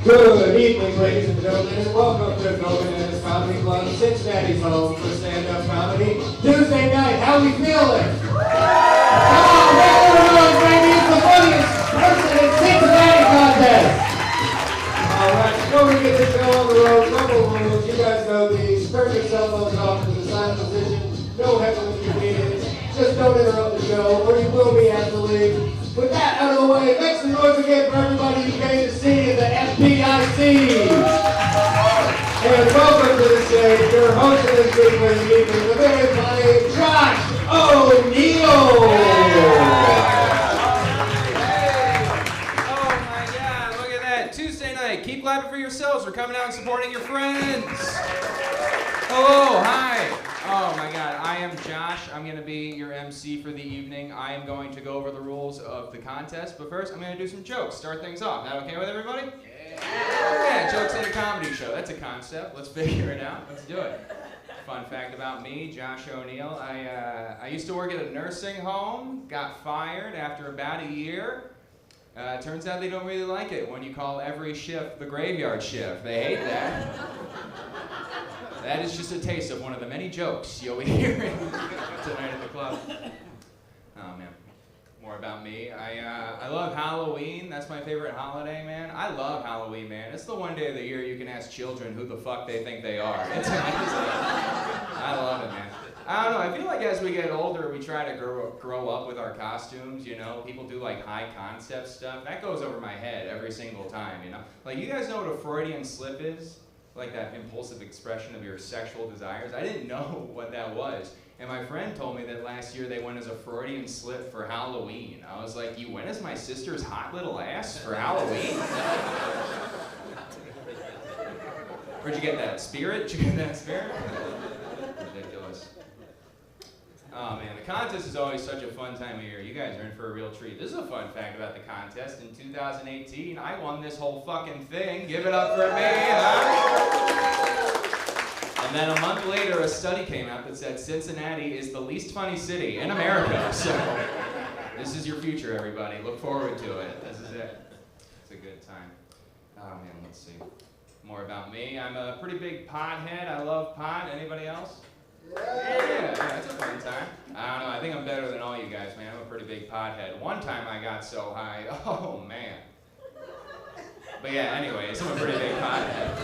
Good evening, ladies and gentlemen, and welcome to Golden Ennis Comedy Club, Cincinnati's home for stand-up comedy. Tuesday night, how we feeling? Come on, make some noise, baby! It's the funniest person in Cincinnati contest! Alright, before we get this show on the road, couple rules. You guys know these. Turn your cell phones off to the silent position. No heckling comedians. Just don't interrupt the show, or you will be asked to leave. With that out of the way, make some noise again for everybody you came to see in the FPIC. And welcome to the stage, your host of this week for the evening, the very funny Josh O'Neill. Oh my God, look at that. Tuesday night, keep clapping for yourselves. We're coming out and supporting your friends. Hello, hi. Oh my God, I am Josh. I'm going to be your MC for the evening. I am going to go over the rules of the contest, but first I'm going to do some jokes. Start things off. That okay with everybody? Yeah, jokes at a comedy show. That's a concept. Let's figure it out. Let's do it. Fun fact about me, Josh O'Neill. I used to work at a nursing home, got fired after about a year. Turns out they don't really like it when you call every shift the graveyard shift. They hate that. That is just a taste of one of the many jokes you'll be hearing tonight at the club. Oh man, more about me. I love Halloween. That's my favorite holiday, man. I love Halloween, man. It's the one day of the year you can ask children who the fuck they think they are. It's amazing. I love it, man. I don't know, I feel like as we get older, we try to grow up with our costumes, you know? People do like high concept stuff. That goes over my head every single time, you know? Like, you guys know what a Freudian slip is? Like that impulsive expression of your sexual desires. I didn't know what that was And my friend told me that last year they went as a Freudian slip for Halloween. I was like, you went as my sister's hot little ass for Halloween? Where'd you get that? Spirit? Did you get that spirit? Ridiculous. Oh man, the contest is always such a fun time of year. You guys are in for a real treat. This is a fun fact about the contest. In 2018, I won this whole fucking thing. Give it up for me, huh? And then a month later, a study came out that said Cincinnati is the least funny city in America. So this is your future, everybody. Look forward to it. This is it. It's a good time. Oh man, let's see. More about me. I'm a pretty big pothead. I love pot. Anybody else? Yeah, it's a fun time. I don't know, I think I'm better than all you guys, man. I'm a pretty big pothead. One time I got so high, oh man. But yeah, anyways, I'm a pretty big pothead.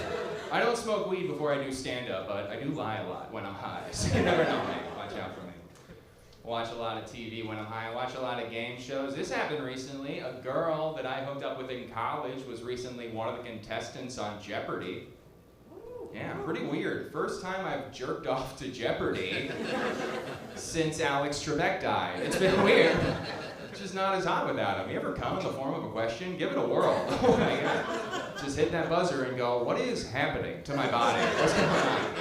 I don't smoke weed before I do stand-up, but I do lie a lot when I'm high, so you never know, man. Watch out for me. Watch a lot of TV when I'm high. I watch a lot of game shows. This happened recently. A girl that I hooked up with in college was recently one of the contestants on Jeopardy. Yeah, pretty weird. First time I've jerked off to Jeopardy since Alex Trebek died. It's been weird. It's just not as hot without him. You ever come in the form of a question? Give it a whirl. Oh my God. Just hit that buzzer and go, what is happening to my body? What's going on?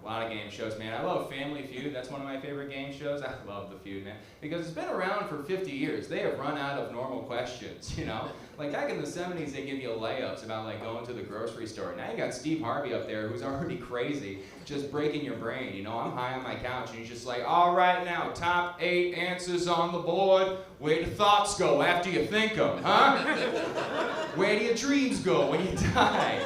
A lot of game shows, man. I love Family Feud. That's one of my favorite game shows. I love The Feud, man. Because it's been around for 50 years. They have run out of normal questions, you know? Like back in the 70s, they give you layups about like going to the grocery store. Now you got Steve Harvey up there who's already crazy, just breaking your brain. You know, I'm high on my couch and he's just like, all right now, top 8 answers on the board. Where do thoughts go after you think them, huh? Where do your dreams go when you die?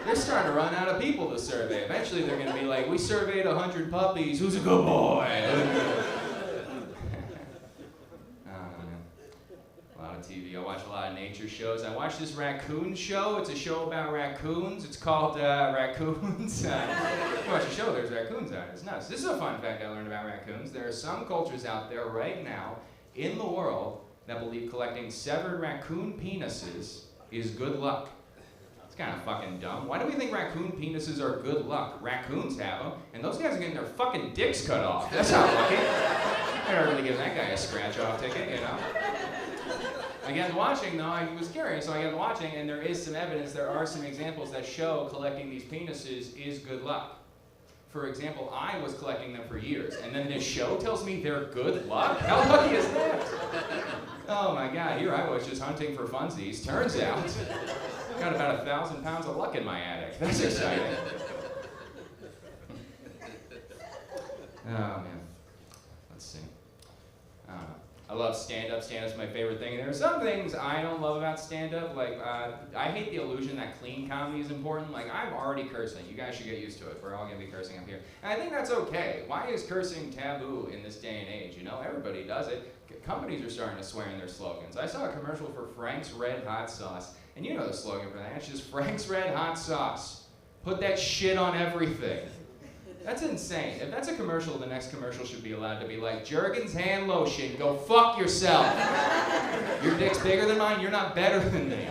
They're starting to run out of people to survey. Eventually they're going to be like, we surveyed 100 puppies. Who's a good boy? A lot of TV. I watch a lot of nature shows. I watch this raccoon show. It's a show about raccoons. It's called Raccoons. You watch a show, there's raccoons on it. It's nuts. This is a fun fact I learned about raccoons. There are some cultures out there right now in the world that believe collecting severed raccoon penises is good luck. Kind of fucking dumb. Why do we think raccoon penises are good luck? Raccoons have them, and those guys are getting their fucking dicks cut off. That's not lucky. They're not really giving that guy a scratch-off ticket, you know? I got to watching, though. I was curious, so I got to watching, and there is some evidence. There are some examples that show collecting these penises is good luck. For example, I was collecting them for years, and then this show tells me they're good luck? How lucky is that? Oh my God, here I was just hunting for funsies. Turns out, got about 1,000 pounds of luck in my attic. That's exciting. Oh man, let's see. I don't know. I love stand-up. Stand-up's my favorite thing. There are some things I don't love about stand-up. Like, I hate the illusion that clean comedy is important. Like, I'm already cursing. You guys should get used to it. We're all gonna be cursing up here. And I think that's okay. Why is cursing taboo in this day and age? You know, everybody does it. Companies are starting to swear in their slogans. I saw a commercial for Frank's Red Hot Sauce. And you know the slogan for that. It's just Frank's Red Hot Sauce. Put that shit on everything. That's insane. If that's a commercial, the next commercial should be allowed to be like, Jergens hand lotion, go fuck yourself. Your dick's bigger than mine, you're not better than me.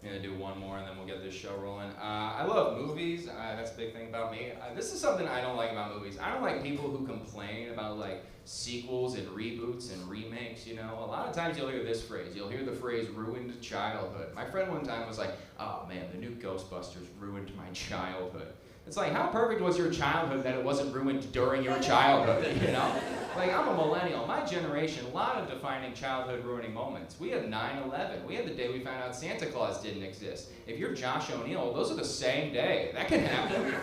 I'm gonna do one more and then we'll get this show rolling. I love movies. That's a big thing about me. This is something I don't like about movies. I don't like people who complain about like sequels and reboots and remakes, you know. A lot of times you'll hear this phrase. You'll hear the phrase ruined childhood. My friend one time was like, oh man, the new Ghostbusters ruined my childhood. It's like, how perfect was your childhood that it wasn't ruined during your childhood, you know? Like, I'm a millennial. My generation, a lot of defining childhood ruining moments. We had 9/11. We had the day we found out Santa Claus didn't exist. If you're Josh O'Neill, those are the same day. That can happen.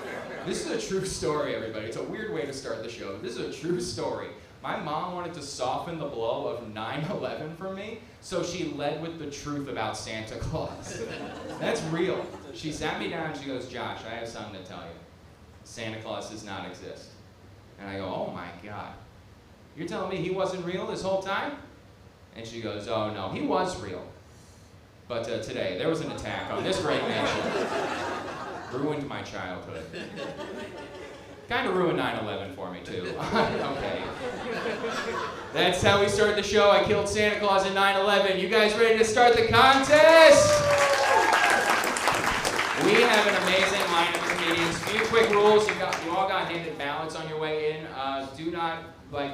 This is a true story, everybody. It's a weird way to start the show. This is a true story. My mom wanted to soften the blow of 9/11 for me, so she led with the truth about Santa Claus. That's real. She sat me down and she goes, Josh, I have something to tell you. Santa Claus does not exist. And I go, oh my God. You're telling me he wasn't real this whole time? And she goes, oh no, he was real. But today, there was an attack on this great nation. Ruined my childhood. Kind of ruined 9/11 for me, too. Okay. That's how we start the show. I killed Santa Claus in 9/11. You guys ready to start the contest? We have an amazing lineup of comedians. A few quick rules. You all got handed ballots on your way in. Do not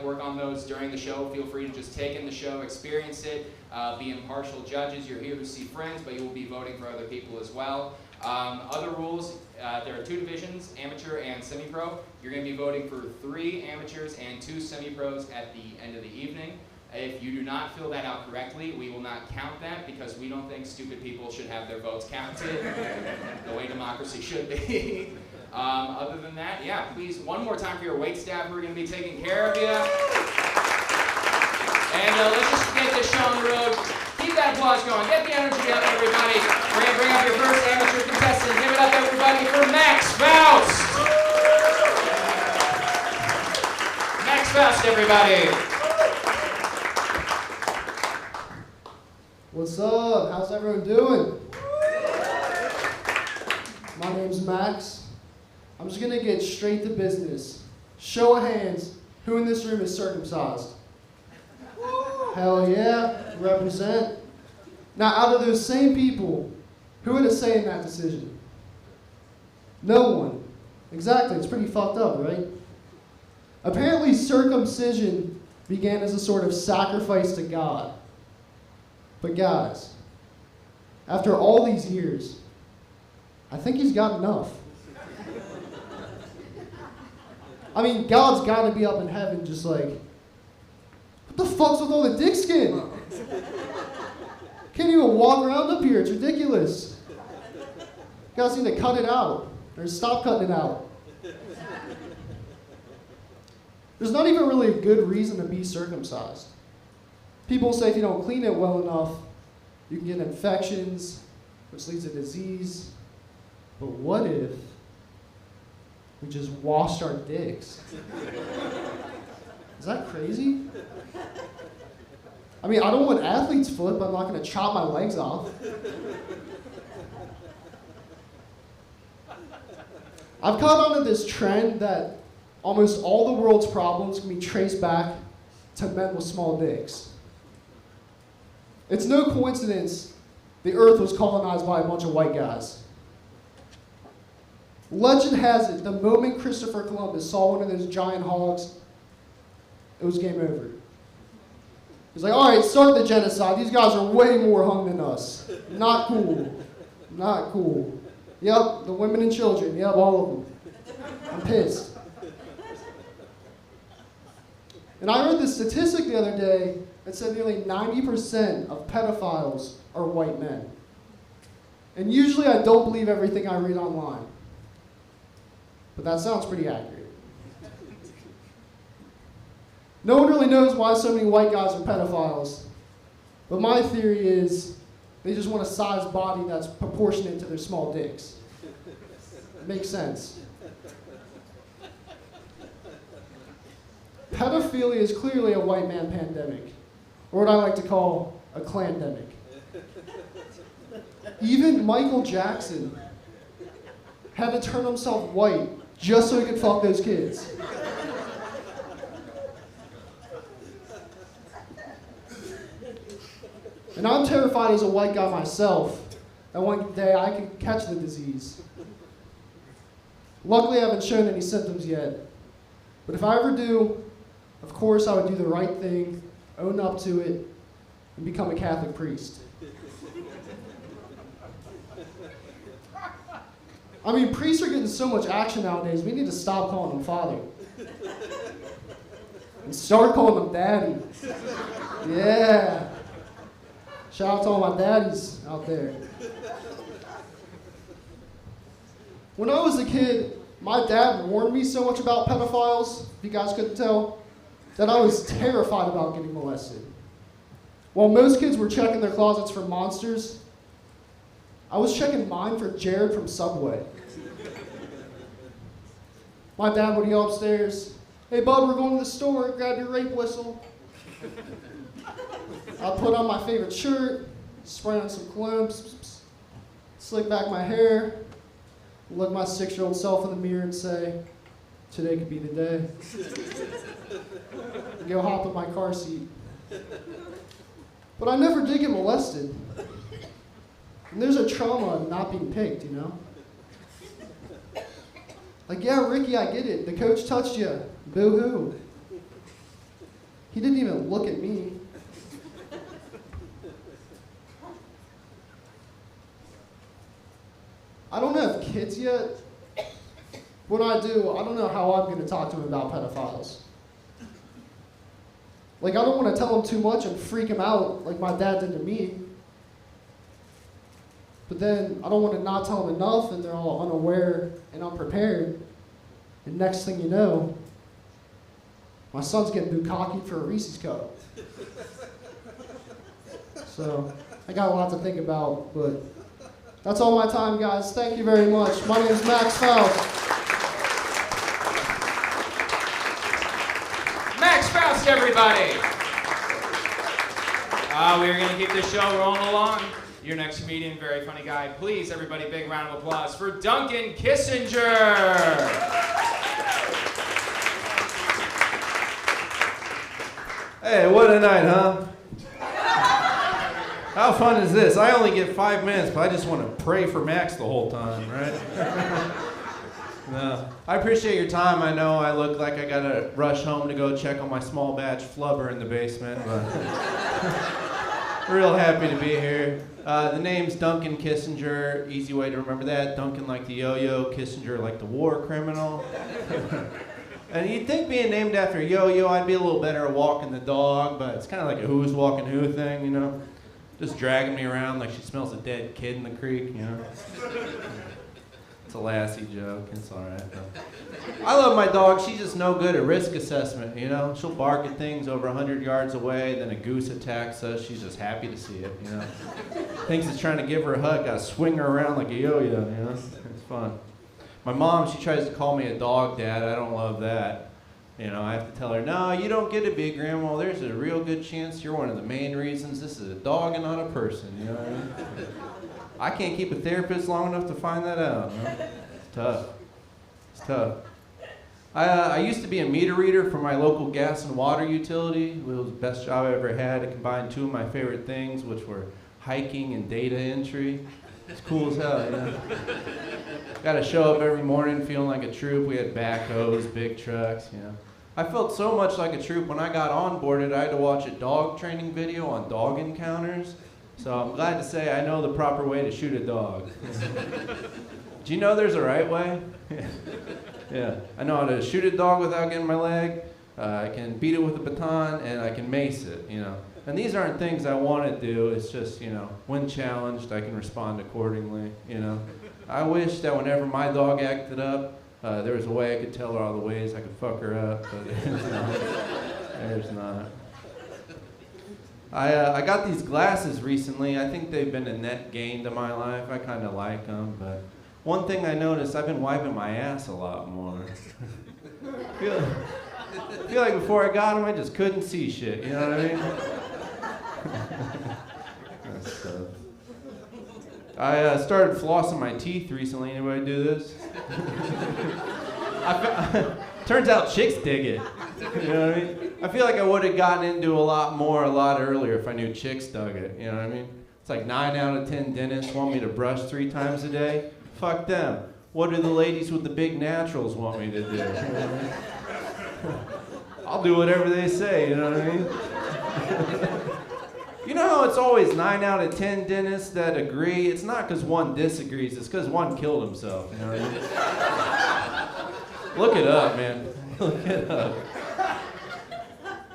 work on those during the show. Feel free to just take in the show, experience it, be impartial judges. You're here to see friends, but you will be voting for other people as well. Other rules, there are 2 divisions, amateur and semi-pro. You're going to be voting for 3 amateurs and 2 semi-pros at the end of the evening. If you do not fill that out correctly, we will not count that because we don't think stupid people should have their votes counted the way democracy should be. Other than that, yeah, please, one more time for your wait staff who are going to be taking care of you. And let's just get this show on the road. Keep that applause going. Get the energy up, everybody. We're going to bring up your first amateur contestant. Give it up, everybody, for Max Faust. Max Faust, everybody. What's up? How's everyone doing? My name's Max. I'm just gonna get straight to business. Show of hands, who in this room is circumcised? Hell yeah, represent. Now out of those same people, who had a say in that decision? No one. Exactly, it's pretty fucked up, right? Apparently circumcision began as a sort of sacrifice to God. But guys, after all these years, I think he's got enough. I mean, God's got to be up in heaven just like, what the fuck's with all the dick skin? Can't even walk around up here, it's ridiculous. You guys need to cut it out, or stop cutting it out. There's not even really a good reason to be circumcised. People say if you don't clean it well enough, you can get infections, which leads to disease. But what if we just washed our dicks? Is that crazy? I mean, I don't want athlete's foot, but I'm not going to chop my legs off. I've caught on to this trend that almost all the world's problems can be traced back to men with small dicks. It's no coincidence the earth was colonized by a bunch of white guys. Legend has it, the moment Christopher Columbus saw one of those giant hogs, it was game over. He's like, all right, start the genocide. These guys are way more hung than us. Not cool. Not cool. Yep, the women and children. Yep, all of them. I'm pissed. And I heard this statistic the other day that said nearly 90% of pedophiles are white men. And usually I don't believe everything I read online. But that sounds pretty accurate. No one really knows why so many white guys are pedophiles. But my theory is they just want a size body that's proportionate to their small dicks. It makes sense. Pedophilia is clearly a white man pandemic, or what I like to call a clandemic. Even Michael Jackson had to turn himself white just so he could fuck those kids. And I'm terrified as a white guy myself that one day I could catch the disease. Luckily, I haven't shown any symptoms yet. But if I ever do, of course, I would do the right thing, own up to it, and become a Catholic priest. I mean, priests are getting so much action nowadays, we need to stop calling them father. And start calling them daddy. Yeah. Shout out to all my daddies out there. When I was a kid, my dad warned me so much about pedophiles, if you guys couldn't tell, that I was terrified about getting molested. While most kids were checking their closets for monsters, I was checking mine for Jared from Subway. My dad would yell upstairs, "Hey bud, we're going to the store, grab your rape whistle." I'd put on my favorite shirt, spray on some cologne, slick back my hair, look my 6-year-old self in the mirror and say, Today could be the day. Go hop in my car seat. But I never did get molested. And there's a trauma in not being picked, you know? Like, yeah, Ricky, I get it. The coach touched you. Boo-hoo. He didn't even look at me. I don't have kids yet. When I do, I don't know how I'm going to talk to them about pedophiles. Like, I don't want to tell them too much and freak them out like my dad did to me. But then I don't want to not tell them enough and they're all unaware and unprepared. And next thing you know, my son's getting bukkakied for a Reese's cup. So I got a lot to think about, but that's all my time, guys. Thank you very much. My name is Max Faust. Max Faust, everybody. We're going to keep this show rolling along. Your next comedian, very funny guy. Please, everybody, big round of applause for Duncan Kissinger. Hey, what a night, huh? How fun is this? I only get 5 minutes, but I just want to pray for Max the whole time, right? No. I appreciate your time. I know I look like I gotta rush home to go check on my small batch flubber in the basement, but real happy to be here. The name's Duncan Kissinger. Easy way to remember that. Duncan like the yo-yo, Kissinger like the war criminal. And you'd think being named after a yo-yo, I'd be a little better at walking the dog, but it's kind of like a who's walking who thing, you know? Just dragging me around like she smells a dead kid in the creek, you know? It's a Lassie joke, it's all right, though. I love my dog, she's just no good at risk assessment, you know? She'll bark at things over 100 yards away, then a goose attacks us, she's just happy to see it, you know? Thinks it's trying to give her a hug, gotta swing her around like a yo-yo, you know? It's fun. My mom, she tries to call me a dog dad, I don't love that. You know, I have to tell her, no, you don't get to be a grandma, there's a real good chance you're one of the main reasons this is a dog and not a person, you know what I mean? I can't keep a therapist long enough to find that out. You know? It's tough. It's tough. I used to be a meter reader for my local gas and water utility. It was the best job I ever had. It combined two of my favorite things, which were hiking and data entry. It's cool as hell, you know? Got to show up every morning feeling like a troop. We had backhoes, big trucks, you know. I felt so much like a troop when I got onboarded. I had to watch a dog training video on dog encounters. So I'm glad to say I know the proper way to shoot a dog. Do you know there's a right way? Yeah. I know how to shoot a dog without getting my leg. I can beat it with a baton, and I can mace it, you know. And these aren't things I want to do. It's just, you know, when challenged, I can respond accordingly, you know. I wish that whenever my dog acted up, there was a way I could tell her all the ways I could fuck her up, but there's not. I got these glasses recently. I think they've been a net gain to my life. I kind of like them, but one thing I noticed, I've been wiping my ass a lot more. I feel like before I got them, I just couldn't see shit, you know what I mean? That's tough. I started flossing my teeth recently. Anybody do this? Turns out chicks dig it. You know what I mean? I feel like I would have gotten into a lot earlier if I knew chicks dug it. You know what I mean? It's like 9 out of 10 dentists want me to brush 3 times a day. Fuck them. What do the ladies with the big naturals want me to do? You know what I mean? I'll do whatever they say, you know what I mean? You know how it's always 9 out of 10 dentists that agree? It's not because one disagrees, it's because one killed himself, you know what I mean? Look it up, man. Look it up.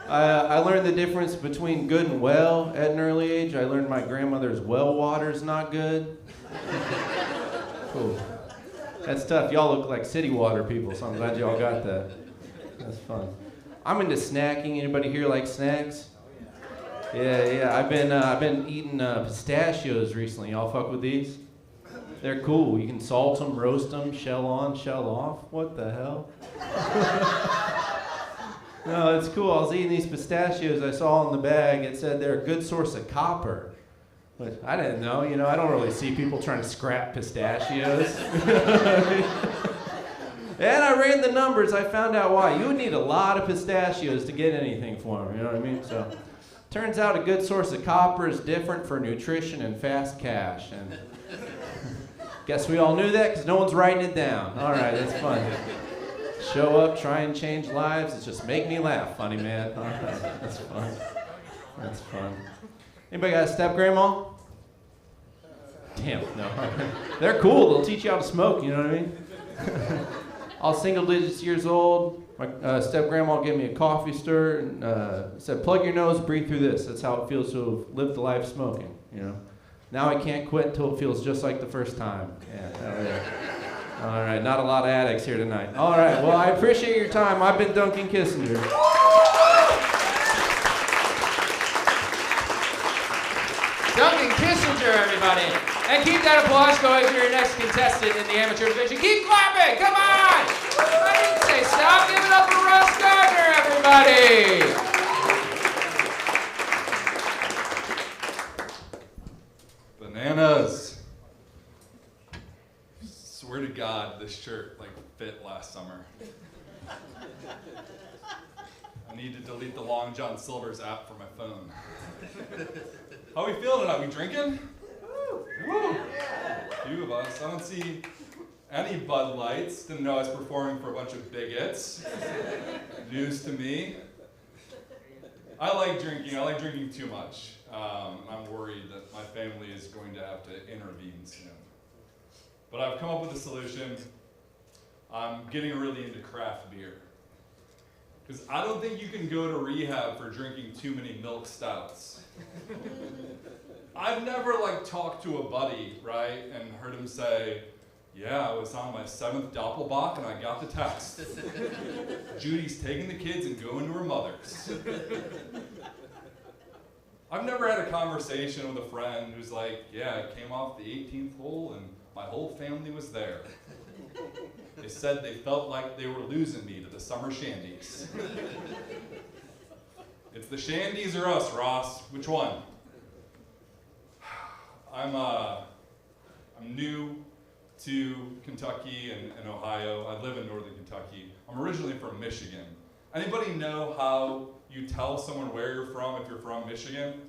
I learned the difference between good and well at an early age. I learned my grandmother's well water's not good. Cool. That's tough. Y'all look like city water people, so I'm glad y'all got that. That's fun. I'm into snacking. Anybody here like snacks? Yeah. I've been eating pistachios recently. Y'all fuck with these? They're cool. You can salt them, roast them, shell on, shell off. What the hell? No, it's cool. I was eating these pistachios. I saw in the bag, it said they're a good source of copper. But I didn't know, you know, I don't really see people trying to scrap pistachios. And I ran the numbers. I found out why. You would need a lot of pistachios to get anything for him. You know what I mean? So, turns out a good source of copper is different for nutrition and fast cash. And guess we all knew that because no one's writing it down. All right, that's fun. Show up, try and change lives. It's just make me laugh, funny man. All right, that's fun. That's fun. Anybody got a step-grandma? Damn, no. They're cool. They'll teach you how to smoke, you know what I mean? I was single digits years old. My step-grandma gave me a coffee stir and said, plug your nose, breathe through this. That's how it feels to have lived the life smoking, you know? Now I can't quit until it feels just like the first time. Yeah, hell yeah. All right, not a lot of addicts here tonight. All right, well, I appreciate your time. I've been Duncan Kissinger. Duncan Kissinger, everybody. And keep that applause going for your next contestant in the amateur division. Keep clapping, come on! I didn't say stop. Give it up for Russ Gardner, everybody! Bananas. Swear to God, this shirt fit last summer. I need to delete the Long John Silver's app from my phone. How are we feeling tonight? We drinking? Woo! A few of us. I don't see any Bud Lights. Didn't know I was performing for a bunch of bigots. News to me. I like drinking. I like drinking too much. I'm worried that my family is going to have to intervene soon. But I've come up with a solution. I'm getting really into craft beer. Because I don't think you can go to rehab for drinking too many milk stouts. I've never talked to a buddy, right, and heard him say, yeah, I was on my 7th Doppelbock and I got the text. Judy's taking the kids and going to her mother's. I've never had a conversation with a friend who's like, yeah, I came off the 18th hole and my whole family was there. They said they felt like they were losing me to the summer shandies. It's the shandies or us, Ross. Which one? I'm new to Kentucky and Ohio. I live in northern Kentucky. I'm originally from Michigan. Anybody know how you tell someone where you're from if you're from Michigan?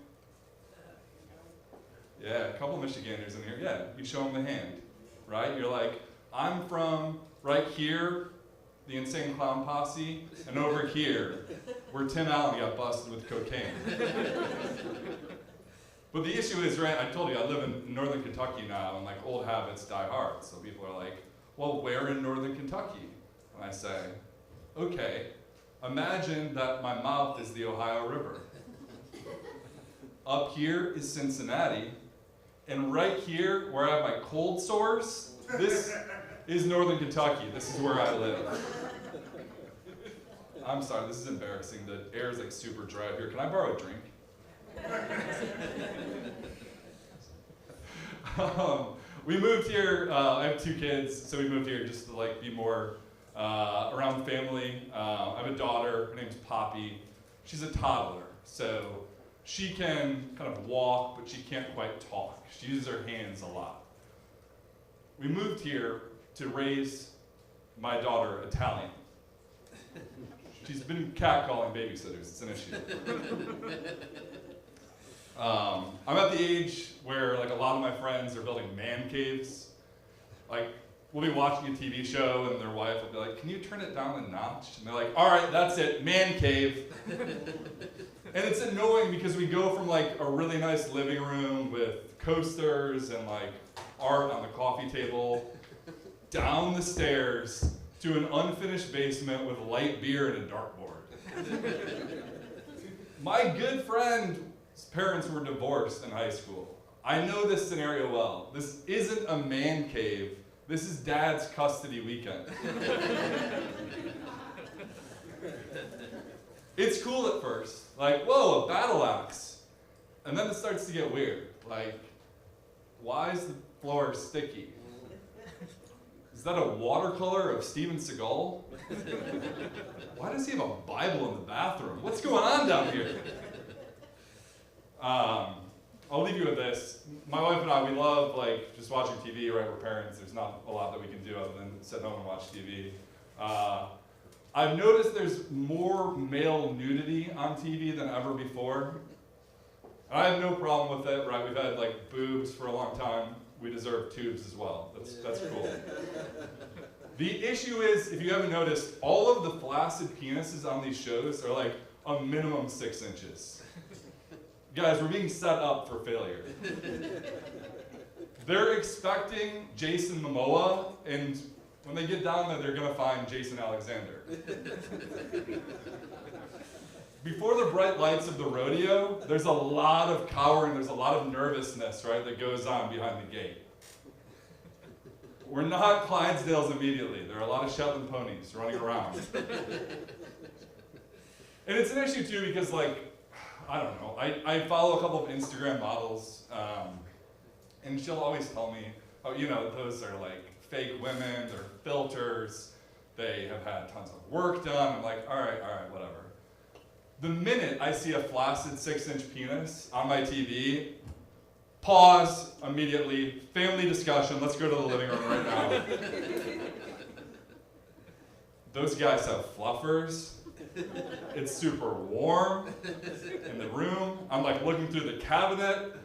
Yeah, a couple Michiganders in here. Yeah, you show them the hand, right? You're like, I'm from right here, the Insane Clown Posse, and over here, where Tim Allen got busted with cocaine. But the issue is, right, I told you, I live in northern Kentucky now, and old habits die hard. So people are like, well, where in northern Kentucky? And I say, okay, imagine that my mouth is the Ohio River. Up here is Cincinnati, and right here, where I have my cold sores, this is northern Kentucky. This is where I live. I'm sorry, this is embarrassing. The air is super dry here. Can I borrow a drink? We moved here, I have 2 kids, so we moved here just to be more around family. I have a daughter, her name's Poppy. She's a toddler, so she can kind of walk, but she can't quite talk. She uses her hands a lot. We moved here to raise my daughter Italian. She's been catcalling babysitters, it's an issue. I'm at the age where a lot of my friends are building man caves. We'll be watching a TV show and their wife will be like, can you turn it down a notch? And they're like, all right, that's it, man cave. And it's annoying because we go from a really nice living room with coasters and art on the coffee table, down the stairs to an unfinished basement with light beer and a dartboard. My good friend's parents were divorced in high school. I know this scenario well. This isn't a man cave. This is Dad's custody weekend. It's cool at first. Whoa, a battle axe. And then it starts to get weird. Why is the floor sticky? Is that a watercolor of Steven Seagal? Why does he have a Bible in the bathroom? What's going on down here? I'll leave you with this. My wife and I, we love just watching TV, right? We're parents. There's not a lot that we can do other than sit home and watch TV. I've noticed there's more male nudity on TV than ever before. I have no problem with it, right? We've had like boobs for a long time. We deserve tubes as well. That's cool. The issue is, if you haven't noticed, all of the flaccid penises on these shows are like a minimum 6 inches. Guys, we're being set up for failure. They're expecting Jason Momoa, and when they get down there, they're gonna find Jason Alexander. Before the bright lights of the rodeo, there's a lot of cowering, there's a lot of nervousness, right, that goes on behind the gate. We're not Clydesdales immediately. There are a lot of Shetland ponies running around. And it's an issue too because, like, I don't know, I follow a couple of Instagram models, and she'll always tell me, oh, you know, those are like fake women, they're filters, they have had tons of work done. I'm like, all right, whatever. The minute I see a flaccid 6-inch penis on my TV, pause immediately, family discussion, let's go to the living room right now. Those guys have fluffers. It's super warm in the room. I'm like looking through the cabinet.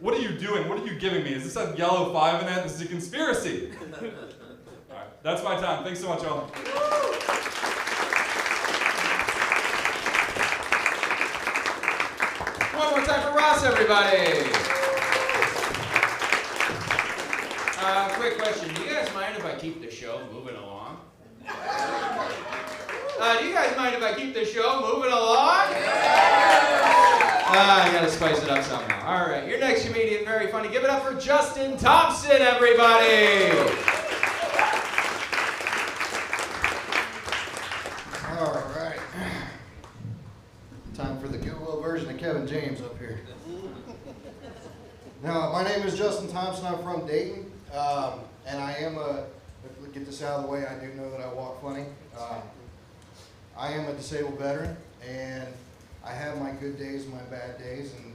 What are you doing? What are you giving me? Is this a yellow 5 in it? This is a conspiracy. All right, that's my time. Thanks so much, y'all. One more time for Ross, everybody. Quick question. Do you guys mind if I keep the show moving along? Do you guys mind if I keep the show moving along? I gotta spice it up somehow. All right, your next comedian, very funny. Give it up for Justin Thompson, everybody. All right. Time for the Google version of Kevin James up here. Now, my name is Justin Thompson. I'm from Dayton, and I am get this out of the way, I do know that I walk funny. I am a disabled veteran, and I have my good days and my bad days, and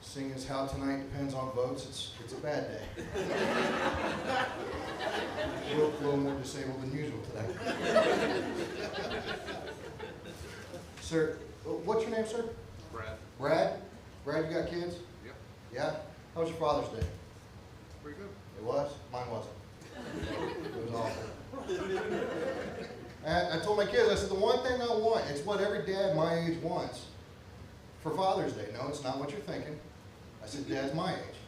seeing as how tonight depends on votes, it's a bad day. A little more disabled than usual today. Sir, what's your name, sir? Brad. Brad? Brad, you got kids? Yep. Yeah? How was your Father's Day? Pretty good. It was? Mine wasn't. It was awful. And I told my kids, I said, the one thing I want, it's what every dad my age wants for Father's Day. No, it's not what you're thinking. I said, Dad's my age.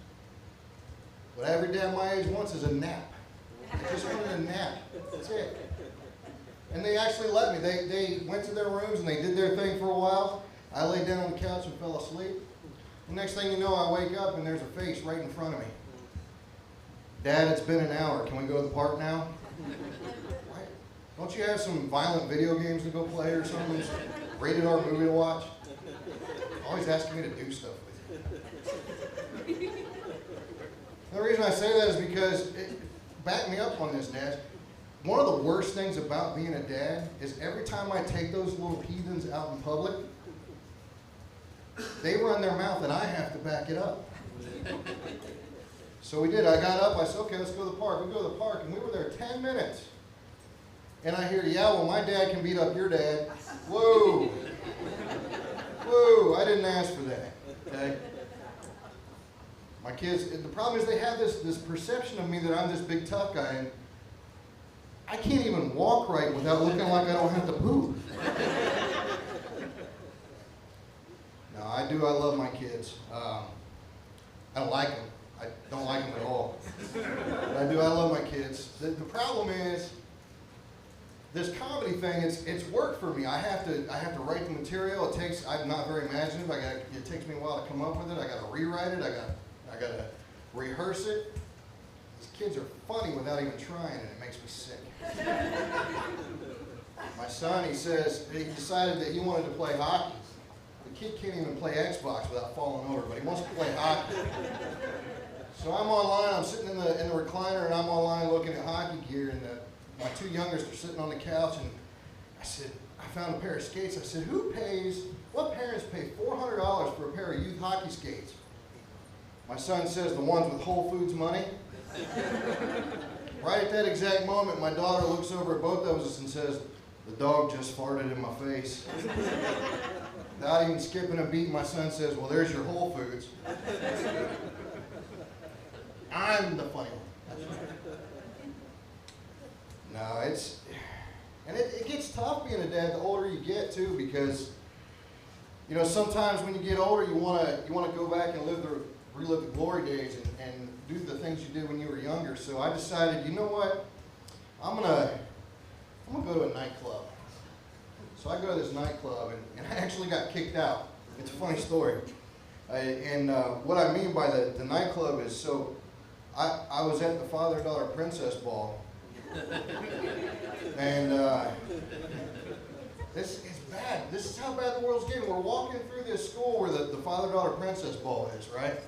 What every dad my age wants is a nap. I just wanted a nap. That's it. And they actually let me. They went to their rooms and they did their thing for a while. I laid down on the couch and fell asleep. The next thing you know, I wake up and there's a face right in front of me. Dad, it's been an hour. Can we go to the park now? What? Don't you have some violent video games to go play or something? Rated R movie to watch? Always asking me to do stuff with you. The reason I say that is because, back me up on this, Dad. One of the worst things about being a dad is every time I take those little heathens out in public, they run their mouth and I have to back it up. So we did. I got up. I said, okay, let's go to the park. We go to the park, and we were there 10 minutes. And I hear, yeah, well, my dad can beat up your dad. Whoa. Whoa, I didn't ask for that, okay? My kids, the problem is they have this perception of me that I'm this big tough guy, and I can't even walk right without looking like I don't have to poop. No, I do. I love my kids. I don't like them. I don't like them at all. But I do. I love my kids. The problem is this comedy thing. It's work for me. I have to write the material. I'm not very imaginative. It takes me a while to come up with it. I got to rewrite it. I got to rehearse it. These kids are funny without even trying, and it makes me sick. My son, he decided that he wanted to play hockey. The kid can't even play Xbox without falling over, but he wants to play hockey. So I'm online, I'm sitting in the recliner, and I'm online looking at hockey gear, and my two youngest are sitting on the couch, and I said, I found a pair of skates. I said, what parents pay $400 for a pair of youth hockey skates? My son says the ones with Whole Foods money. Right at that exact moment, my daughter looks over at both of us and says, "The dog just farted in my face." Without even skipping a beat, my son says, "Well, there's your Whole Foods." I'm the funny one. No, it gets tough being a dad the older you get too, because you know sometimes when you get older you wanna go back and relive the glory days and do the things you did when you were younger. So I decided, you know what, I'm gonna go to a nightclub. So I go to this nightclub and I actually got kicked out. It's a funny story. What I mean by the nightclub is, so I was at the father-daughter princess ball. And this is bad. This is how bad the world's getting. We're walking through this school where the father-daughter princess ball is, right?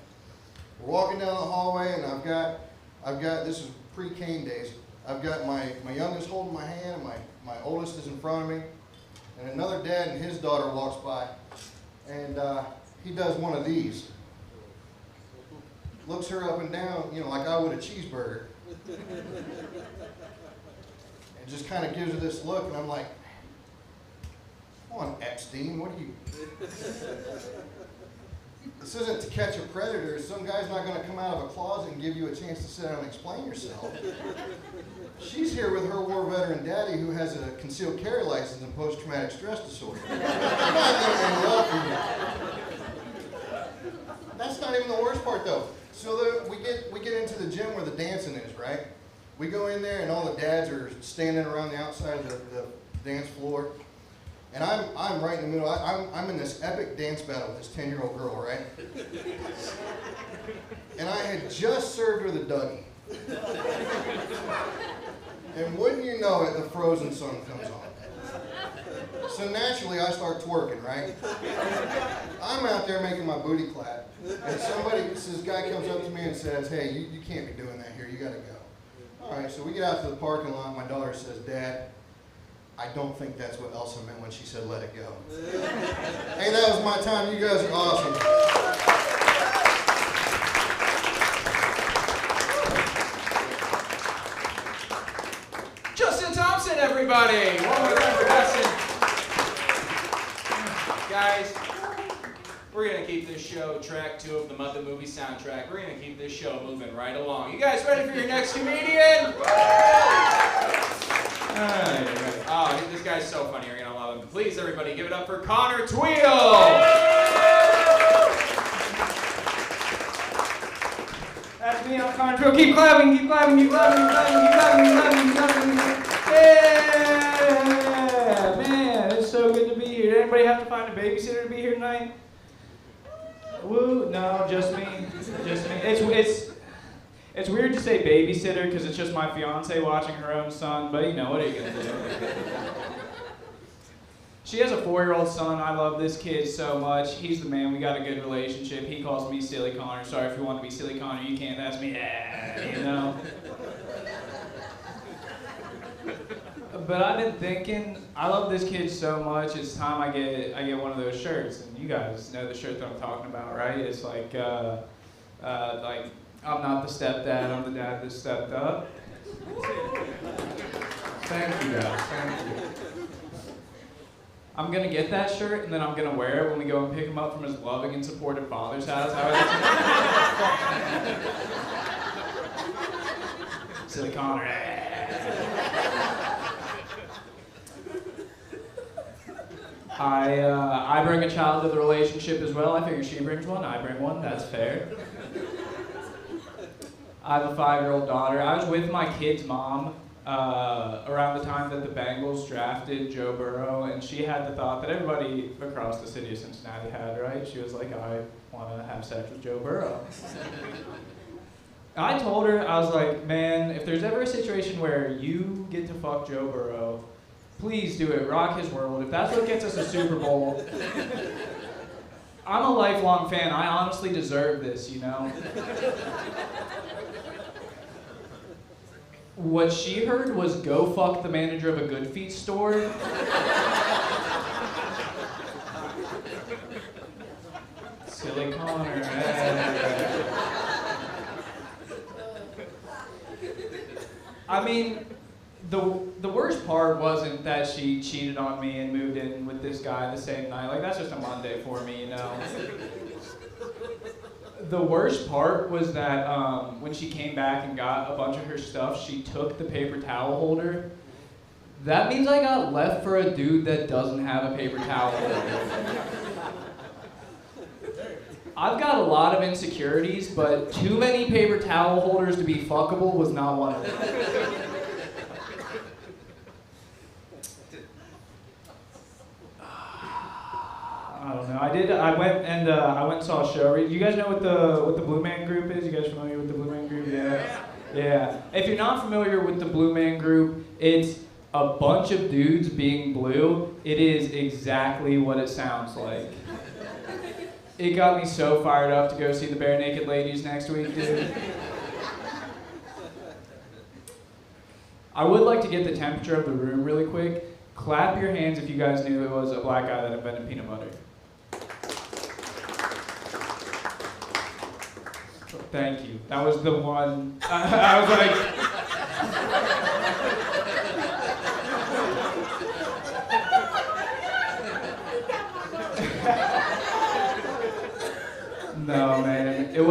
We're walking down the hallway, and I've got this is pre-cane days. I've got my youngest holding my hand, and my oldest is in front of me, and another dad and his daughter walks by, and he does one of these. Looks her up and down, you know, like I would a cheeseburger. And just kind of gives her this look, and I'm like, "Come on, Epstein, what are you?" This isn't To Catch a Predator. Some guy's not going to come out of a closet and give you a chance to sit down and explain yourself. She's here with her war veteran daddy who has a concealed carry license and post-traumatic stress disorder. I'm not going to end up here. That's not even the worst part, though. So we get into the gym where the dancing is, right? We go in there and all the dads are standing around the outside of the dance floor. And I'm right in the middle. I'm in this epic dance battle with this 10-year-old girl, right? And I had just served her the Dougie. And wouldn't you know it, the Frozen song comes on. So naturally, I start twerking, right? I'm out there making my booty clap. And this guy comes up to me and says, "Hey, you can't be doing that here. You got to go." All right, so we get out to the parking lot. My daughter says, "Dad, I don't think that's what Elsa meant when she said let it go." Hey, that was my time. You guys are awesome. Justin Thompson, everybody! One more time for Justin. Guys, we're going to keep this show track 2 of the Muppet movie soundtrack. We're going to keep this show moving right along. You guys ready for your next comedian? Oh, this guy's so funny. You're going to love him. Please, everybody, give it up for Connor Tweel. That's me, I'm Connor Tweel. Keep clapping, keep clapping, keep clapping, keep clapping, keep clapping, keep clapping, keep clapping, keep clapping. Yeah, man, it's so good to be here. Did anybody have to find a babysitter to be here tonight? Woo, no, just me. Just me. It's weird to say babysitter because it's just my fiance watching her own son, but you know, what are you going to do? She has a 4-year-old son. I love this kid so much. He's the man. We got a good relationship. He calls me Silly Connor. Sorry if you want to be Silly Connor, you can't. That's me. Yeah, you know. But I've been thinking, I love this kid so much. It's time I get one of those shirts, and you guys know the shirt that I'm talking about, right? It's like I'm not the stepdad, I'm the dad that stepped up. Thank you guys, thank you. I'm gonna get that shirt and then I'm gonna wear it when we go and pick him up from his loving and supportive father's house. Silly Connor. I bring a child to the relationship as well. I figure she brings one, I bring one, that's fair. I have a 5-year-old daughter. I was with my kid's mom around the time that the Bengals drafted Joe Burrow, and she had the thought that everybody across the city of Cincinnati had, right? She was like, I want to have sex with Joe Burrow. I told her, I was like, man, if there's ever a situation where you get to fuck Joe Burrow, please do it, rock his world. If that's what gets us a Super Bowl, I'm a lifelong fan. I honestly deserve this, you know? What she heard was go fuck the manager of a Good Feet store. Silly Connor. I mean, the worst part wasn't that she cheated on me and moved in with this guy the same night. Like, that's just a Monday for me, you know? The worst part was that when she came back and got a bunch of her stuff, she took the paper towel holder. That means I got left for a dude that doesn't have a paper towel holder. I've got a lot of insecurities, but too many paper towel holders to be fuckable was not one of them. I don't know. I went and saw a show. You guys know what the Blue Man Group is? You guys familiar with the Blue Man Group? Yeah. Yeah. If you're not familiar with the Blue Man Group, it's a bunch of dudes being blue. It is exactly what it sounds like. It got me so fired up to go see the Bare Naked Ladies next week, dude. I would like to get the temperature of the room really quick. Clap your hands if you guys knew it was a black guy that invented peanut butter. Thank you. That was the one. I was like... No, man. It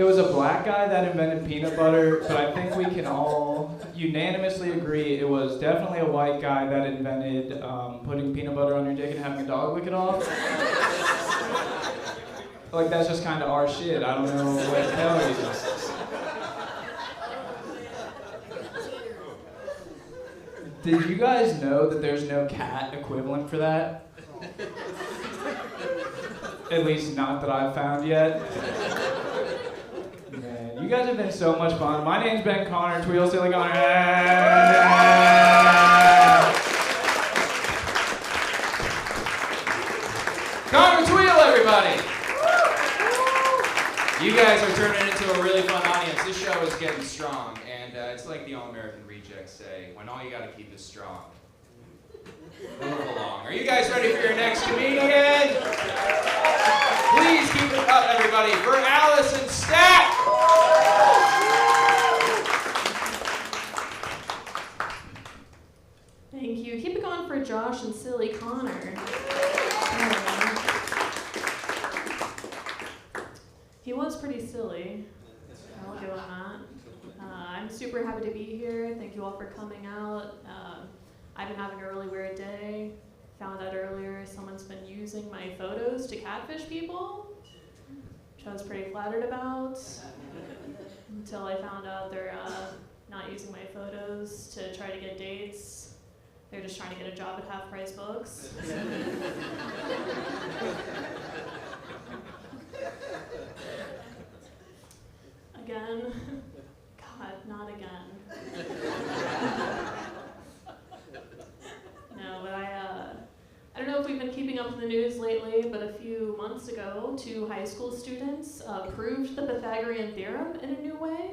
was a black guy that invented peanut butter, but I think we can all unanimously agree it was definitely a white guy that invented putting peanut butter on your dick and having a dog lick it off. Like, that's just kind of our shit. I don't know what to tell you. Did you guys know that there's no cat equivalent for that? At least not that I've found yet. Man, you guys have been so much fun. My name's Ben Connor, Tweedle Silly Connor. Connor Tweedle, everybody! You guys are turning into a really fun audience. This show is getting strong, and it's like the All-American Rejects say, when all you gotta keep is strong. Move along. Are you guys ready for your next comedian? Please keep it up, everybody, for Allison Stack! Thank you. Keep it going for Josh and Silly Connor. He was pretty silly. I'll give him that. I'm super happy to be here. Thank you all for coming out. I've been having a really weird day. Found out earlier someone's been using my photos to catfish people, which I was pretty flattered about, until I found out they're not using my photos to try to get dates. They're just trying to get a job at Half Price Books. Again. God, not again. No, but I don't know if we've been keeping up with the news lately, but a few months ago, 2 high school students proved the Pythagorean theorem in a new way.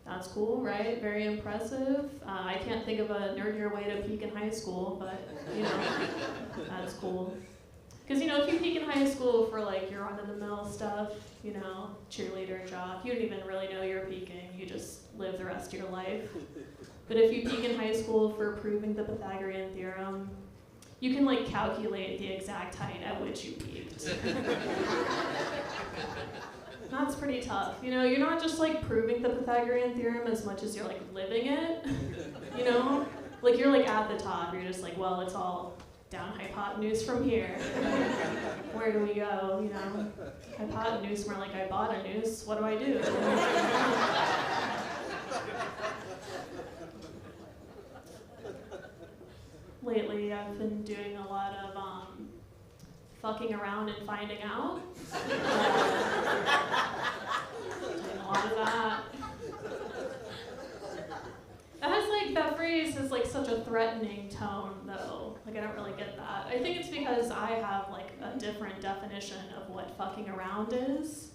That's cool, right? Very impressive. I can't think of a nerdier way to peak in high school, but, you know, that's cool. Because, you know, if you peak in high school for, like, your run-of-the-mill stuff, you know, cheerleader, jock, you don't even really know you're peaking. You just live the rest of your life. But if you peak in high school for proving the Pythagorean theorem, you can, like, calculate the exact height at which you peaked. That's pretty tough. You know, you're not just, like, proving the Pythagorean theorem as much as you're, like, living it. You know? Like, you're, like, at the top. You're just like, well, it's all down hypotenuse from here. Where do we go, you know? Hypotenuse, more like I bought a noose. What do I do? Lately, I've been doing a lot of fucking around and finding out. Doing a lot of that. That phrase has like such a threatening tone, though. Like, I don't really get that. I think it's because I have like a different definition of what fucking around is.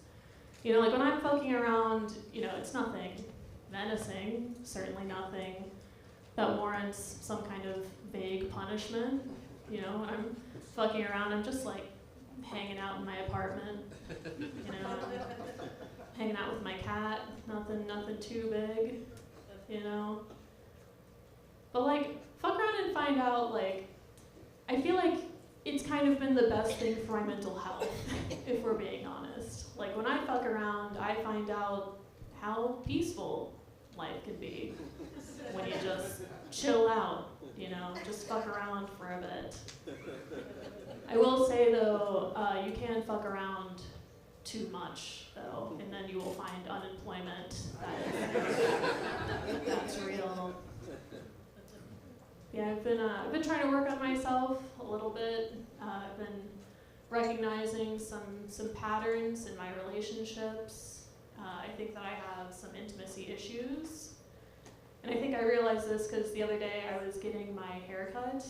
You know, like when I'm fucking around, you know, it's nothing menacing, certainly nothing that warrants some kind of vague punishment. You know, when I'm fucking around, I'm just like hanging out in my apartment, you know, hanging out with my cat, nothing too big, you know. But like, fuck around and find out, like, I feel like it's kind of been the best thing for my mental health, if we're being honest. Like, when I fuck around, I find out how peaceful life can be when you just chill out, you know, just fuck around for a bit. I will say, though, you can fuck around too much, though, and then you will find unemployment. That's real. Yeah, I've been trying to work on myself a little bit. I've been recognizing some patterns in my relationships. I think that I have some intimacy issues. And I think I realized this because the other day I was getting my hair cut,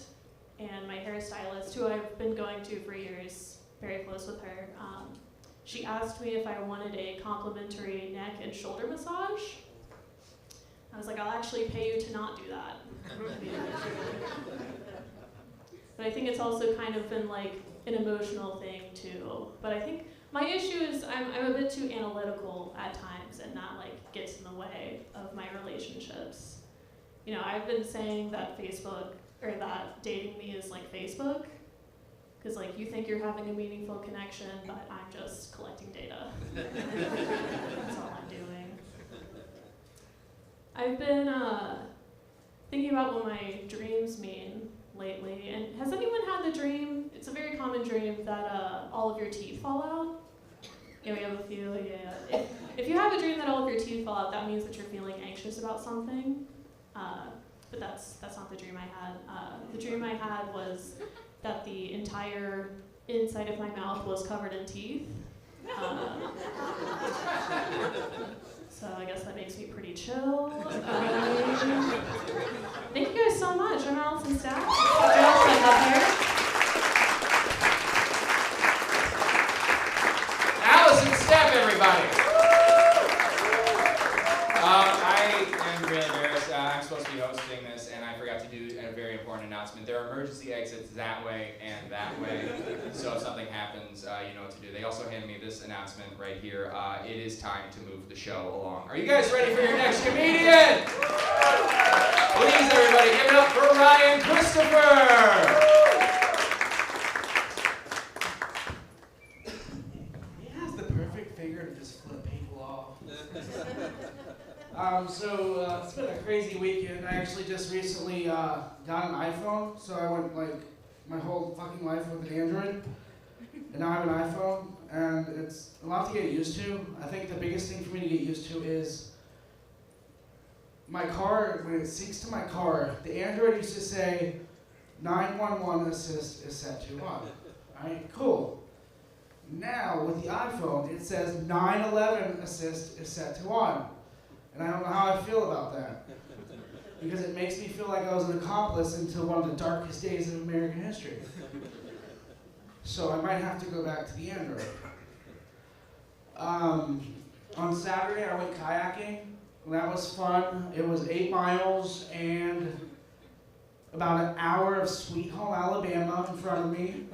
and my hairstylist, who I've been going to for years, very close with her, she asked me if I wanted a complimentary neck and shoulder massage. I was like, I'll actually pay you to not do that. But I think it's also kind of been like an emotional thing too. But I think my issue is I'm a bit too analytical at times, and that like gets in the way of my relationships. You know, I've been saying that Facebook, or that dating me is like Facebook, because like you think you're having a meaningful connection, but I'm just collecting data. That's all I'm doing. I've been thinking about what my dreams mean lately, and has anyone had the dream? It's a very common dream that all of your teeth fall out. Yeah, we have a few. Yeah. If you have a dream that all of your teeth fall out, that means that you're feeling anxious about something. But that's not the dream I had. The dream I had was that the entire inside of my mouth was covered in teeth. So I guess that makes me pretty chill. Thank you guys so much. I'm Allison Stack. Up here. Allison Stepp, everybody. I am really embarrassed. I'm supposed to be hosting this, and I forgot to do a very important announcement. There are emergency exits that way and that way, so if something happens, you know what to do. They also handed me this announcement right here. It is time to move the show along. Are you guys ready for your next comedian? Please, everybody, give it up for Ryan Christopher. He has the perfect figure to just flip people off. It's been a crazy weekend. I actually just recently got an iPhone, so I went like my whole fucking life with an Android, and now I have an iPhone, and it's a lot to get used to. I think the biggest thing for me to get used to is my car, when it syncs to my car, the Android used to say 911 assist is set to on. Alright, cool. Now with the iPhone, it says 911 assist is set to on. And I don't know how I feel about that. Because it makes me feel like I was an accomplice into one of the darkest days of American history. So I might have to go back to the Android. On Saturday, I went kayaking. That was fun. It was 8 miles and about an hour of Sweet Home, Alabama in front of me.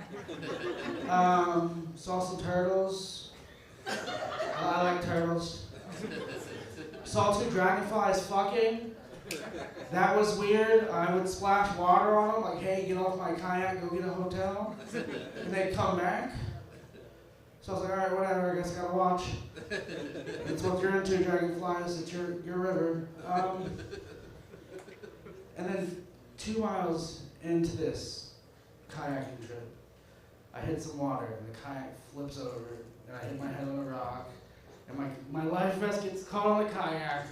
Saw some turtles. I like turtles. Saw 2 dragonflies fucking. That was weird. I would splash water on them, like, hey, get off my kayak, go get a hotel. And they'd come back. So I was like, alright, whatever, I guess I gotta watch. It's what you're into, dragonflies, it's your river. And then 2 miles into this kayaking trip, I hit some water, and the kayak flips over, and I hit my head on a rock, and my life vest gets caught on the kayak,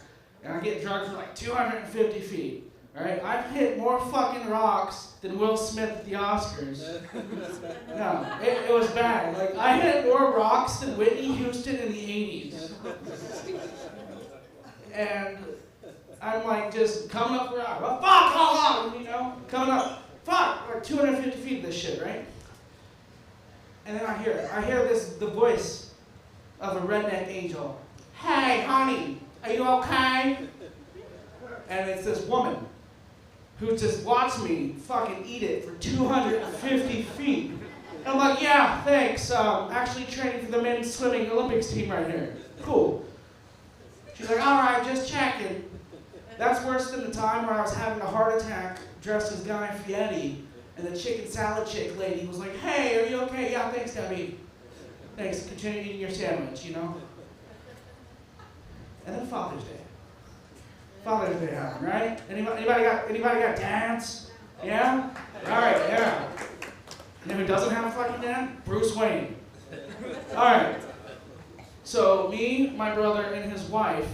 and I get dragged for like 250 feet. Alright, I've hit more fucking rocks than Will Smith at the Oscars. No, it was bad. Like, I hit more rocks than Whitney Houston in the 80s. And I'm like just coming up the rock. Well, fuck, hold on, you know? Coming up. Fuck, like 250 feet of this shit, right? And then I hear the voice of a redneck angel. Hey, honey, are you okay? And it's this woman who just watched me fucking eat it for 250 feet. And I'm like, yeah, thanks. Actually training for the men's swimming Olympics team right here. Cool. She's like, all right, just checking. That's worse than the time where I was having a heart attack dressed as Guy Fieri, and the chicken salad chick lady was like, hey, are you okay? Yeah, thanks, Debbie. Thanks, continue eating your sandwich, you know? And then Father's Day. Father's Day happened, right? Anybody got dads? Yeah? All right, yeah. You know who doesn't have a fucking dad? Bruce Wayne. All right. So me, my brother, and his wife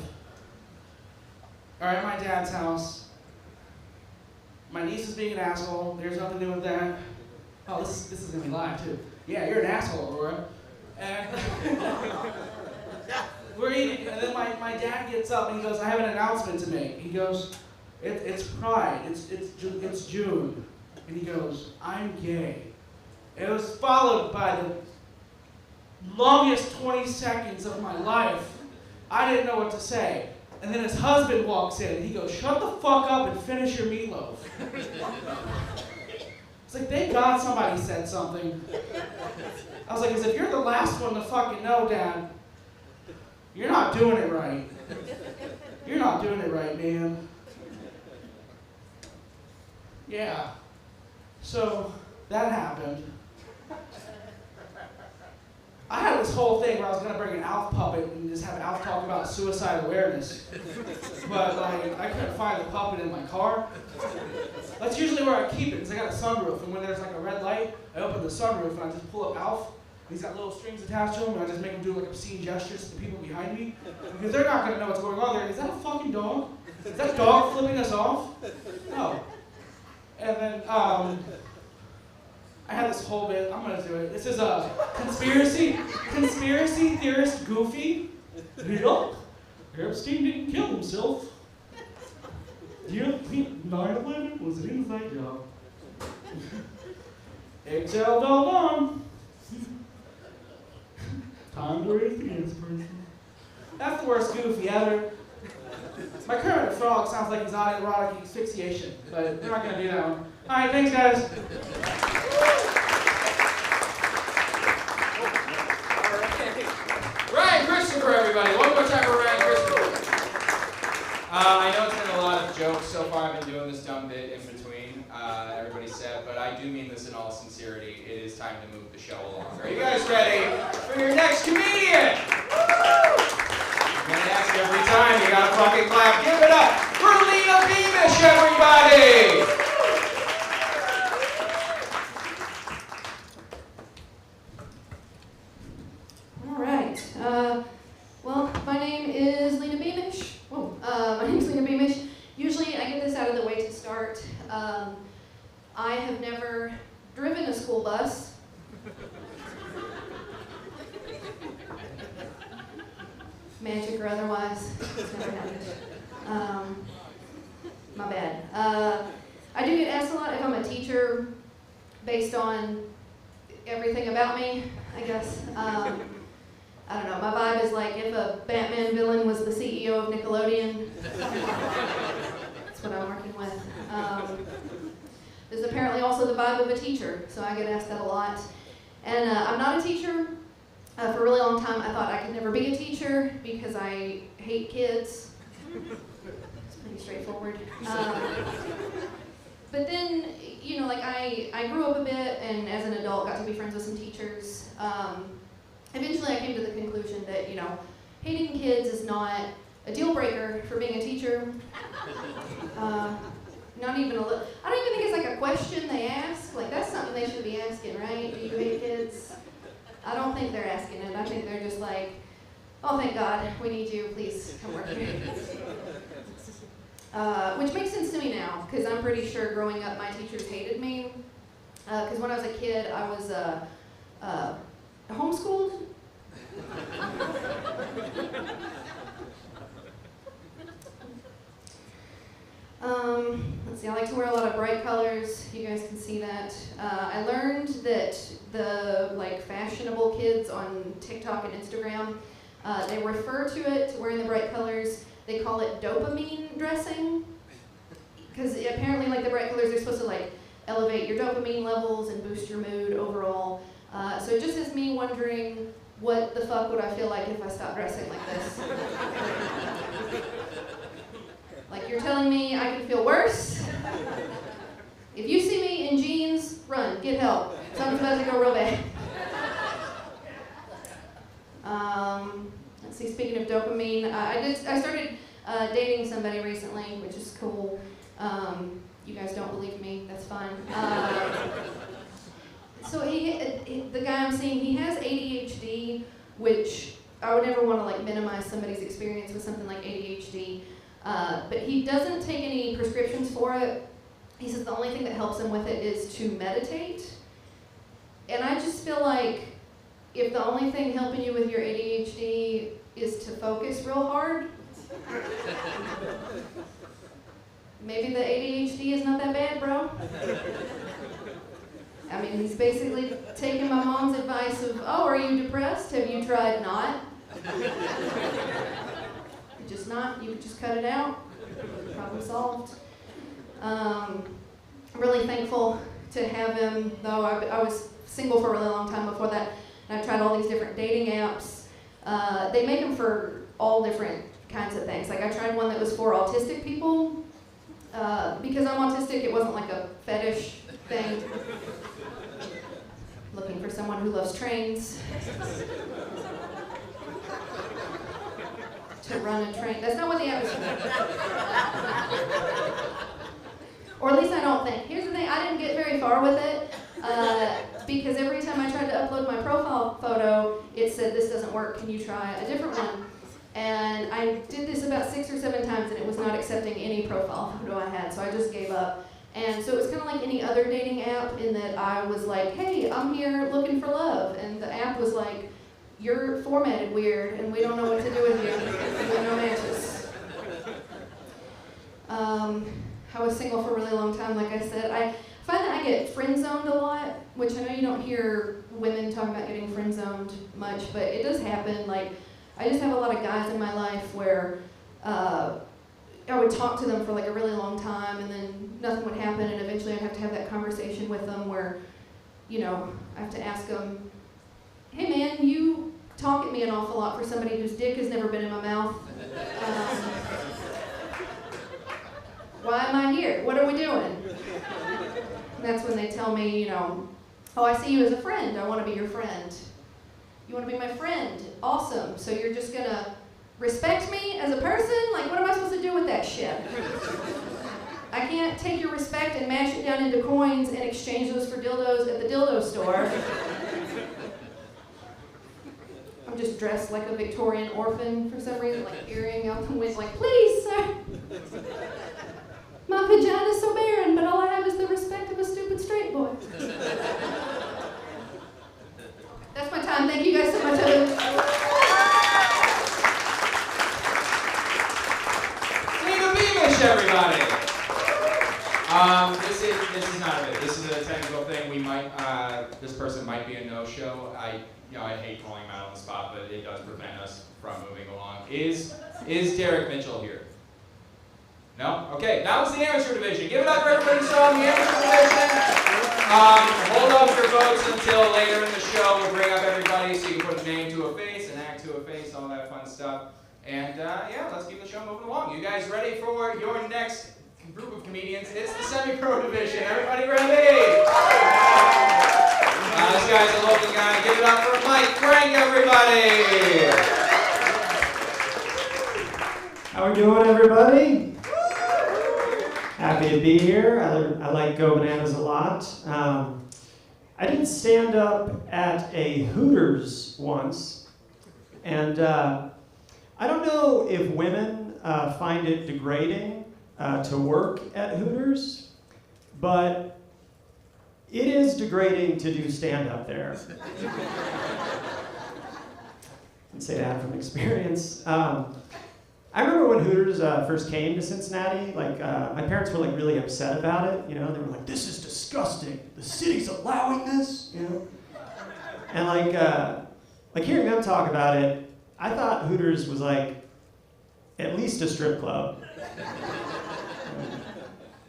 are at my dad's house. My niece is being an asshole. There's nothing to do with that. Oh, this is gonna be live too. Yeah, you're an asshole, Aurora. And we're eating, and then my dad gets up and he goes, I have an announcement to make. He goes, it's Pride, it's June. And he goes, I'm gay. It was followed by the longest 20 seconds of my life. I didn't know what to say. And then his husband walks in and he goes, shut the fuck up and finish your meatloaf. It's like, thank God somebody said something. I was like, as if you're the last one to fucking know, Dad, you're not doing it right. You're not doing it right, man. Yeah. So that happened. I had this whole thing where I was gonna bring an Alf puppet and just have Alf talk about suicide awareness. But like, I couldn't find the puppet in my car. That's usually where I keep it, because I got a sunroof, and when there's like a red light, I open the sunroof and I just pull up Alf. He's got little strings attached to him, and I just make him do like obscene gestures to the people behind me. Because they're not gonna know what's going on there. Is that a fucking dog? Is that dog flipping us off? No. And then, I had this whole bit, I'm gonna do it. This is a conspiracy theorist Goofy. Yup, Epstein didn't kill himself. Do you think 9/11 was an inside job? Exhale, well done. Time to raise the inspiration. That's the worst Goofy ever. My current frog sounds like exotic asphyxiation, but we're not gonna do that one. All right, thanks, guys. Ryan Christopher, everybody. One more time for Ryan Christopher. I know it's been a lot of jokes so far. I've been doing this dumb bit in between everybody said, but I do mean this in all sincerity. It is time to move the show along. Are you guys ready for your next comedian? I'm gonna ask you every time. You gotta fucking clap. Give it up for Lena Beamish, everybody. All right. Well, my name is Lena Beamish. My name is Lena Beamish. Usually I get this out of the way to start. I have never driven a school bus. Magic or otherwise, it's never happened. My bad. I do get asked a lot if I'm a teacher based on everything about me, I guess. I don't know, my vibe is like if a Batman villain was the CEO of Nickelodeon. That's what I'm working with. This is apparently also the vibe of a teacher, so I get asked that a lot. And I'm not a teacher. For a really long time, I thought I could never be a teacher because I hate kids. It's pretty straightforward. But then, you know, like I grew up a bit, and as an adult, got to be friends with some teachers. Eventually, I came to the conclusion that, you know, hating kids is not a deal breaker for being a teacher. Not even a little. I don't even think it's like a question they ask. Like, that's something they should be asking, right? Do you hate kids? I don't think they're asking it. I think they're just like, oh, thank God, we need you. Please come work here. Which makes sense to me now, because I'm pretty sure growing up my teachers hated me. Because when I was a kid, I was homeschooled. Let's see, I like to wear a lot of bright colors. You guys can see that. I learned that the fashionable kids on TikTok and Instagram, they refer to it, wearing the bright colors, they call it dopamine dressing. Because apparently the bright colors are supposed to elevate your dopamine levels and boost your mood overall. So it just has me wondering, what the fuck would I feel like if I stopped dressing like this? telling me I can feel worse. If you see me in jeans, run, get help. Something's about to go real bad. Let's see, speaking of dopamine, I started dating somebody recently, which is cool. You guys don't believe me, that's fine. So the guy I'm seeing, he has ADHD, which I would never want to like minimize somebody's experience with something like ADHD. But he doesn't take any prescriptions for it. He says the only thing that helps him with it is to meditate. And I just feel like if the only thing helping you with your ADHD is to focus real hard, maybe the ADHD is not that bad, bro. I mean, he's basically taking my mom's advice of, oh, are you depressed? Have you tried not? Just not, you just cut it out. Problem solved. I'm really thankful to have him, though I was single for a really long time before that, and I tried all these different dating apps. They make them for all different kinds of things. Like I tried one that was for autistic people. Because I'm autistic, it wasn't like a fetish thing. Looking for someone who loves trains. To run a train. That's not what the app is for. Or at least I don't think. Here's the thing, I didn't get very far with it. Because every time I tried to upload my profile photo, it said, this doesn't work, can you try a different one? And I did this about 6 or 7 times and it was not accepting any profile photo I had, so I just gave up. And so it was kind of like any other dating app in that I was like, hey, I'm here looking for love. And the app was like, you're formatted weird and we don't know what to do with you. You have no matches. I was single for a really long time, like I said. I find that I get friend-zoned a lot, which I know you don't hear women talk about getting friend-zoned much, but it does happen. Like, I just have a lot of guys in my life where I would talk to them for like a really long time and then nothing would happen, and eventually I'd have to have that conversation with them where, you know, I have to ask them, hey man, you talk at me an awful lot for somebody whose dick has never been in my mouth. Why am I here? What are we doing? And that's when they tell me, you know, oh, I see you as a friend. I want to be your friend. You want to be my friend? Awesome. So you're just going to respect me as a person? Like, what am I supposed to do with that shit? I can't take your respect and mash it down into coins and exchange those for dildos at the dildo store. I'm just dressed like a Victorian orphan for some reason, like peering out the window, like, please, sir. My vagina's so barren, but all I have is the respect of a stupid straight boy. That's my time. Thank you guys so much. Nina Beamish, everybody. This is not it. This is a technical thing. We might this person might be a no-show. I hate calling him out on the spot, but it does prevent us from moving along. Is Derek Mitchell here? No? Okay, that was the amateur division. Give it up for everybody who saw the amateur division. Hold off your votes until later in the show. We'll bring up everybody so you can put a name to a face, an act to a face, all that fun stuff. And yeah, let's keep the show moving along. You guys ready for your next group of comedians? It's the semi-pro division. Everybody ready? This guy's a local guy. Give it up for Mike Frank, everybody. How we doing, everybody? Happy to be here. I like Go Bananas a lot. I did stand up at a Hooters once, and I don't know if women find it degrading to work at Hooters, but it is degrading to do stand-up there. I can say that from experience. I remember when Hooters first came to Cincinnati, like my parents were like really upset about it, you know, they were like, this is disgusting, the city's allowing this, you know? And like hearing them talk about it, I thought Hooters was like at least a strip club.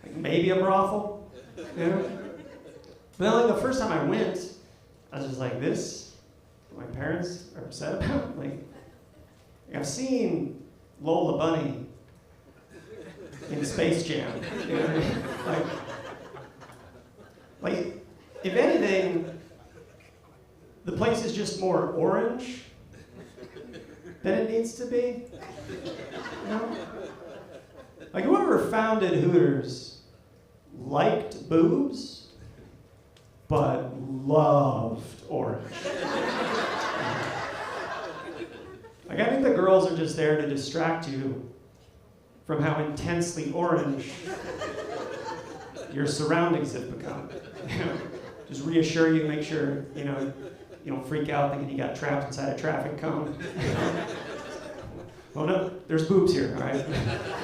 Like maybe a brothel, you know? But then like the first time I went, I was just like, this, what my parents are upset about? Like I've seen Lola Bunny in Space Jam. You know what I mean? Like, if anything, the place is just more orange than it needs to be. You know? Like, whoever founded Hooters liked boobs, but loved orange. Like, I think the girls are just there to distract you from how intensely orange your surroundings have become. You know, just reassure you, make sure, you know, you don't freak out thinking you got trapped inside a traffic cone. Well, no, there's boobs here, all right?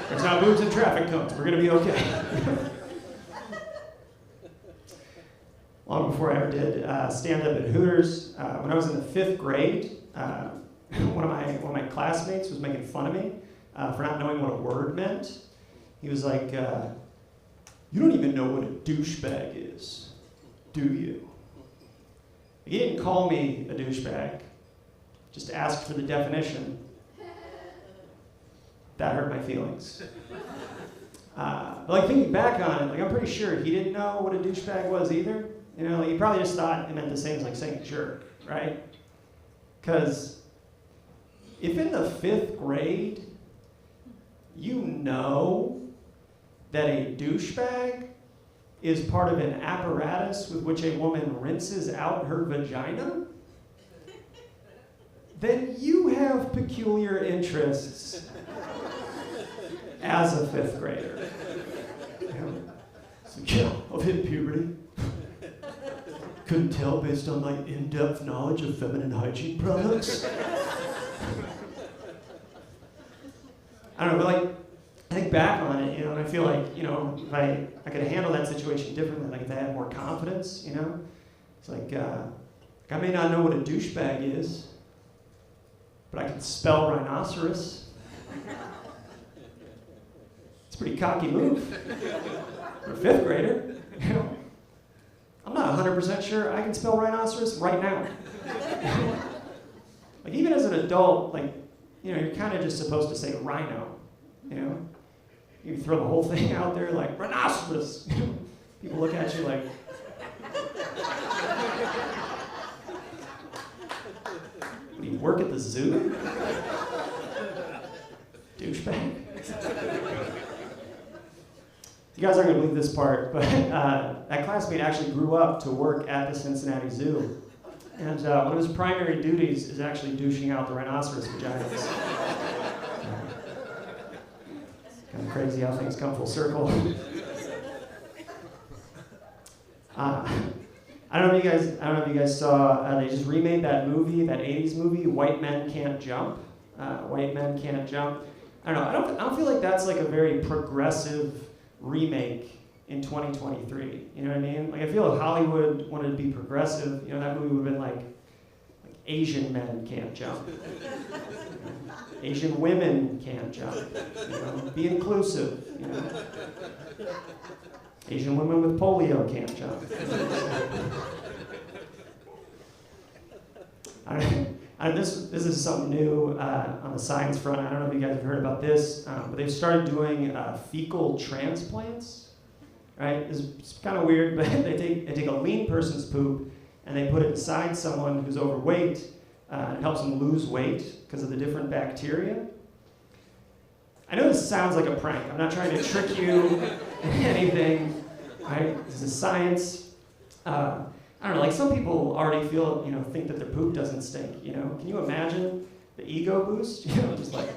There's not boobs in traffic cones. We're gonna be okay. Long before I ever did stand-up at Hooters, when I was in the 5th grade, one of my classmates was making fun of me for not knowing what a word meant. He was like, "You don't even know what a douchebag is, do you?" He didn't call me a douchebag, just asked for the definition. That hurt my feelings. But like thinking back on it, like I'm pretty sure he didn't know what a douchebag was either. You know, like, he probably just thought it meant the same as like saying jerk, right? Because if in the 5th grade you know that a douchebag is part of an apparatus with which a woman rinses out her vagina, then you have peculiar interests as a 5th grader. You know? So, yeah, I've hit puberty. Couldn't tell based on my in-depth knowledge of feminine hygiene products. I don't know, but like, I think back on it, you know, and I feel like, you know, if I could handle that situation differently, like if I had more confidence, you know? It's like, I may not know what a douchebag is, but I can spell rhinoceros. It's a pretty cocky move for a 5th grader, you know? I'm not 100% sure I can spell rhinoceros right now. Like, even as an adult, like, you know, you're kind of just supposed to say rhino, you know? You throw the whole thing out there like, rhinoceros! People look at you like, what, do you work at the zoo? Douchebag. You guys aren't going to believe this part, but that classmate actually grew up to work at the Cincinnati Zoo. And one of his primary duties is actually douching out the rhinoceros vaginas. Kind of crazy how things come full circle. I don't know if you guys saw, they just remade that movie, that 80s movie, White Men Can't Jump. White Men Can't Jump. I don't know, I don't feel like that's like a very progressive remake in 2023. You know what I mean? Like, I feel if Hollywood wanted to be progressive, you know, that movie would have been like Asian men can't jump. Asian women can't jump. You know, be inclusive, you know. Asian women with polio can't jump. This is something new on the science front. I don't know if you guys have heard about this, but they've started doing fecal transplants. Right? It's kind of weird, but they take a lean person's poop and they put it inside someone who's overweight. It helps them lose weight because of the different bacteria. I know this sounds like a prank. I'm not trying to trick you in anything. Right? This is science. I don't know, like some people already feel, you know, think that their poop doesn't stink, you know? Can you imagine the ego boost? You know, just like,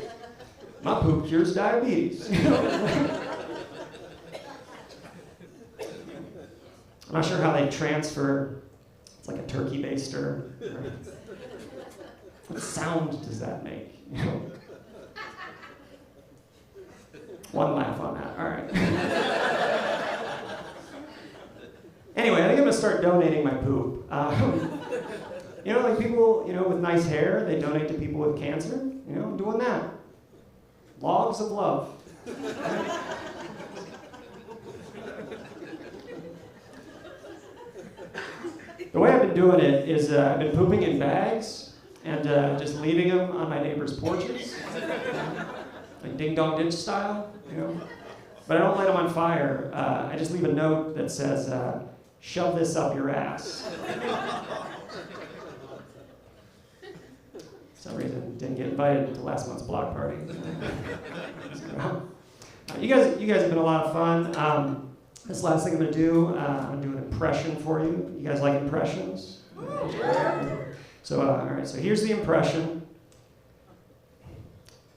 my poop cures diabetes. You know? I'm not sure how they transfer, it's like a turkey baster. What sound does that make? You know? One laugh on that, all right. Anyway, I think I'm gonna start donating my poop. You know, like people, you know, with nice hair, they donate to people with cancer. You know, I'm doing that. Logs of love. The way I've been doing it is I've been pooping in bags and just leaving them on my neighbor's porches, like ding dong ditch style, you know. but I don't light them on fire. I just leave a note that says, shove this up your ass. For some reason, didn't get invited to last month's block party. You guys have been a lot of fun. This last thing I'm going to do, I'm going to do an impression for you. You guys like impressions? So, all right, so here's the impression.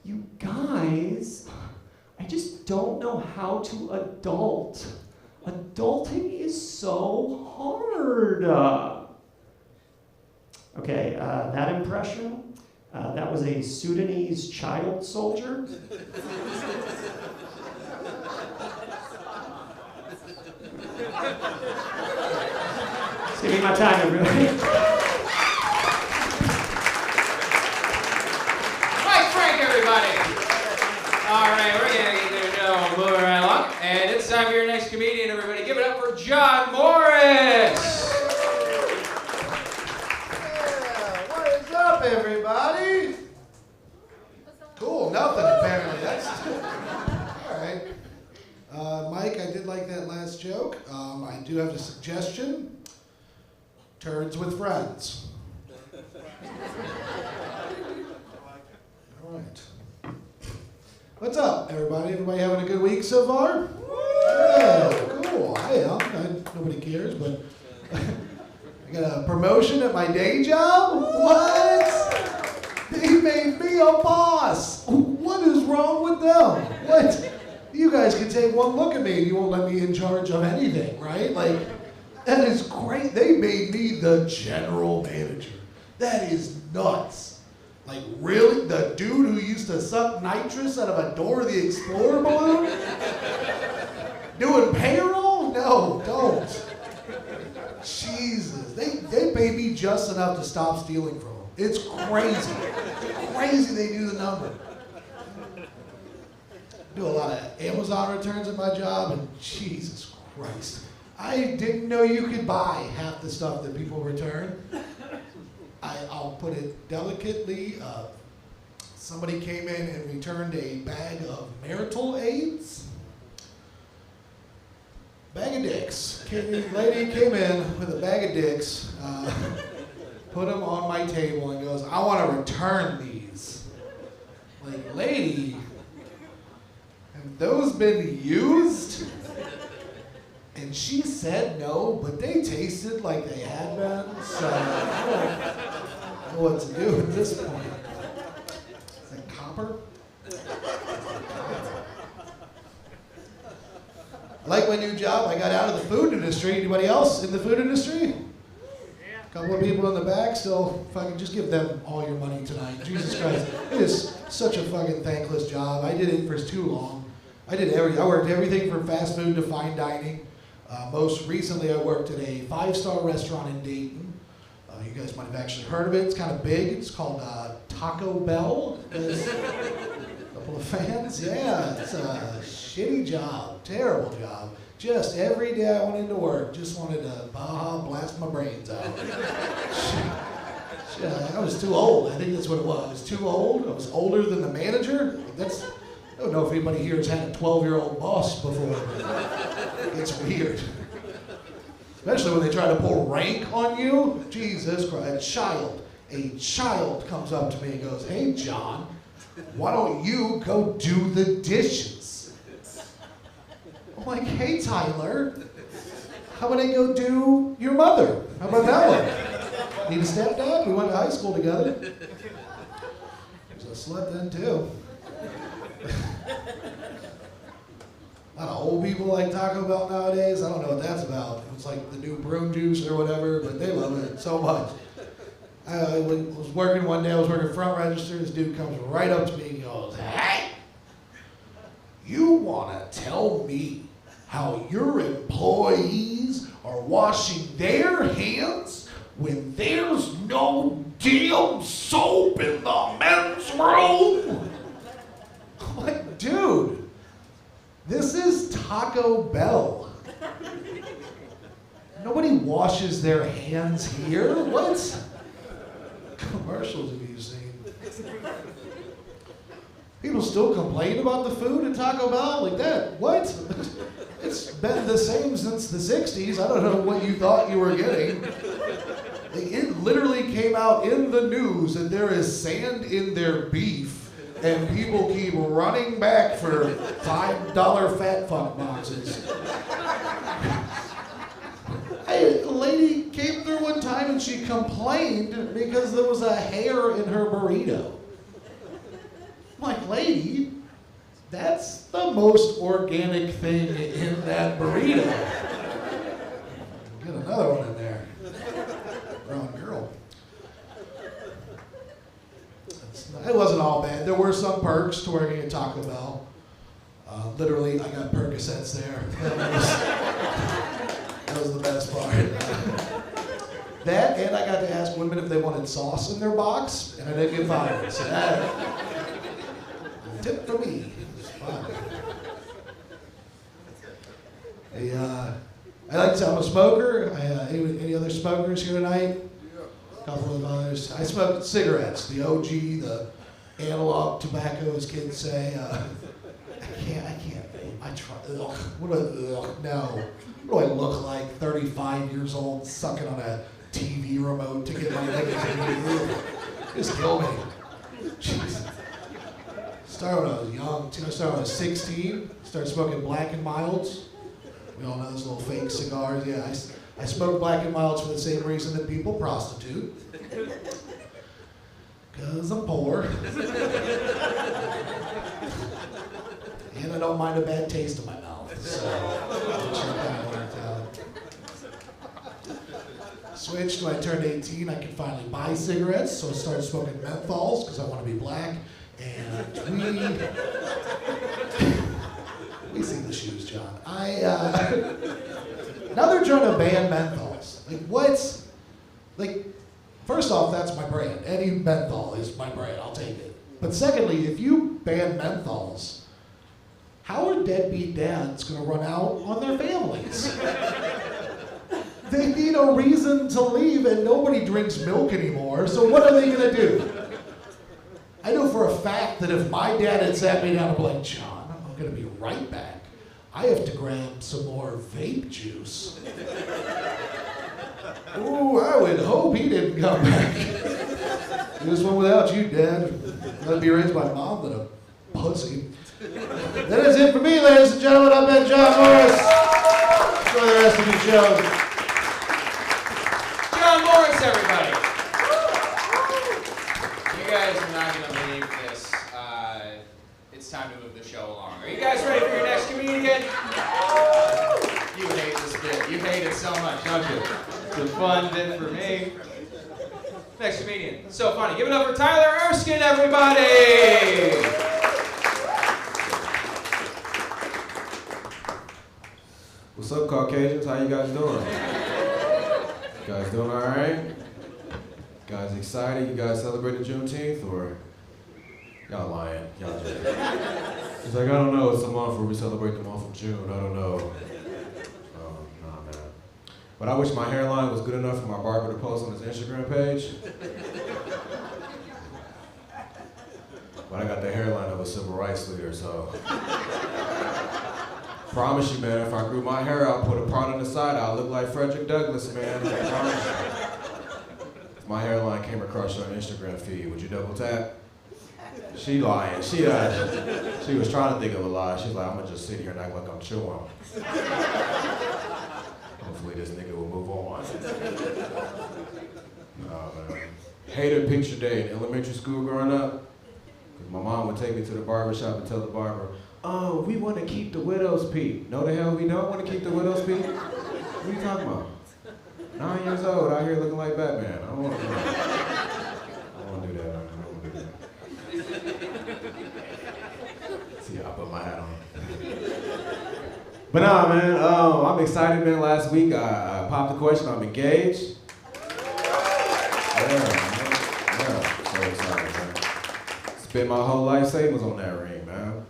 You guys, I just don't know how to adult. Adulting is so hard. Okay, that impression, that was a Sudanese child soldier. Just give me my time, everybody. Mike Frank, everybody. All right, we're gonna get their show moving right along, and it's time for your next comedian. Everybody, give it up for John Morris. Yeah, what is up, everybody? Cool, nothing apparently. That's all right. Mike, I did like that last joke. I do have a suggestion. Turds with friends. All right. What's up, everybody? Everybody having a good week so far? Yeah, cool. I am. Nobody cares, but I got a promotion at my day job. What? They made me a boss. What is wrong with them? What? You guys can take one look at me and you won't let me in charge of anything, right? Like, that is great. They made me the general manager. That is nuts. Like, really? The dude who used to suck nitrous out of a Dora the Explorer balloon? Doing payroll? No, don't. Jesus. They pay me just enough to stop stealing from them. It's crazy. Crazy they do the number. Do a lot of Amazon returns at my job, and Jesus Christ. I didn't know you could buy half the stuff that people return. I'll put it delicately. Somebody came in and returned a bag of marital aids. Bag of dicks. Lady came in with a bag of dicks, put them on my table and goes, I want to return these. Like, lady, have those been used? And she said no, but they tasted like they had been, so I don't know what to do at this point. Is that copper? I like my new job. I got out of the food industry. Anybody else in the food industry? A couple of people in the back still. Fucking just give them all your money tonight. Jesus Christ. It is such a fucking thankless job. I did it for too long. I worked everything from fast food to fine dining. Most recently, I worked at a 5-star restaurant in Dayton. You guys might have actually heard of it. It's kind of big. It's called Taco Bell. There's a couple of fans. Yeah, it's a shitty job, terrible job. Just every day I went into work, just wanted to blast my brains out. I was too old. I think that's what it was. I was too old. I was older than the manager. I don't know if anybody here has had a 12-year-old boss before, but it's weird. Especially when they try to pull rank on you. Jesus Christ, a child comes up to me and goes, hey, John, why don't you go do the dishes? I'm like, hey, Tyler, how about I go do your mother? How about that one? Need a stepdad? We went to high school together. There's a slut then, too. A lot of old people like Taco Bell nowadays. I don't know what that's about. It's like the new prune juice or whatever, but they love it so much. I was working one day, I was working front register. This dude comes right up to me and goes, hey, you want to tell me how your employees are washing their hands when there's no damn soap in the men's room? I'm like, dude, this is Taco Bell. Nobody washes their hands here. What commercials have you seen? People still complain about the food at Taco Bell like that. What? It's been the same since the 60s. I don't know what you thought you were getting. It literally came out in the news that there is sand in their beef, and people keep running back for $5 Fat Fuck boxes. A lady came through one time and she complained because there was a hair in her burrito. I'm like, lady, that's the most organic thing in that burrito. Get another one in there. Grown girl. It wasn't all bad. There were some perks to working at Taco Bell. Literally, I got Percocets there. That was the best part. That, and I got to ask women if they wanted sauce in their box, and I didn't get fired. So that, tip for me. It's fun. Hey, I like to say I'm a smoker. Any other smokers here tonight? A couple of others. I smoke cigarettes, the OG, the analog tobacco, as kids say. I can't. I try. Ugh, no. What do I look like? 35 years old, sucking on a TV remote to get my nicotine. Just kill me. Jeez. Started when I was young. I started when I was 16. Started smoking Black and Milds. We all know those little fake cigars. Yeah, I smoke Black and Milds for the same reason that people prostitute. Because I'm poor. And I don't mind a bad taste in my mouth. So, switched when I turned 18. I could finally buy cigarettes, so I started smoking menthols because I want to be black. And weed. We see the shoes, John. Now they're trying to ban menthols. Like, what? Like, first off, that's my brand. Any menthol is my brand. I'll take it. But secondly, if you ban menthols, how are deadbeat dads going to run out on their families? They need a reason to leave, and nobody drinks milk anymore, so what are they going to do? I know for a fact that if my dad had sat me down and been like, John, I'm going to be right back. I have to grab some more vape juice. Ooh, I would hope he didn't come back. This one without you, Dad. I'd be raised by mom than a pussy. That is it for me, ladies and gentlemen. I've been John Morris. Enjoy the rest of your show. John Morris, everybody. You guys are not going to believe this. It's time to move the show along. Are you guys ready for your next comedian? You hate this bit. You hate it so much, don't you? It's a fun bit for me. Next comedian. So funny. Give it up for Tyler Erskine, everybody! What's up, Caucasians? How you guys doing? You guys doing all right? You guys excited? You guys celebrated Juneteenth, or y'all lying? Y'all just... It's like, I don't know. It's a month where we celebrate the month of June. I don't know. Oh, nah, man. But I wish my hairline was good enough for my barber to post on his Instagram page. But I got the hairline of a civil rights leader, so. Promise you, man, if I grew my hair out, put a part on the side, I'll look like Frederick Douglass, man. I promise you. If my hairline came across your Instagram feed, would you double tap? She lying. She was trying to think of a lie. She's like, I'm gonna just sit here and act like I'm chewing. Hopefully this nigga will move on. Oh, man. Hated picture day in elementary school growing up. Cause my mom would take me to the barber shop and tell the barber, oh, we want to keep the widow's peak. No, the hell we don't want to keep the widow's peak? What are you talking about? 9 years old, out here looking like Batman. I don't want to do that. I don't want to do that. I don't want to do that. See, I put my hat on. But nah, man, I'm excited, man. Last week, I popped the question. I'm engaged. Yeah, so excited, man. Spent my whole life savings on that ring, man.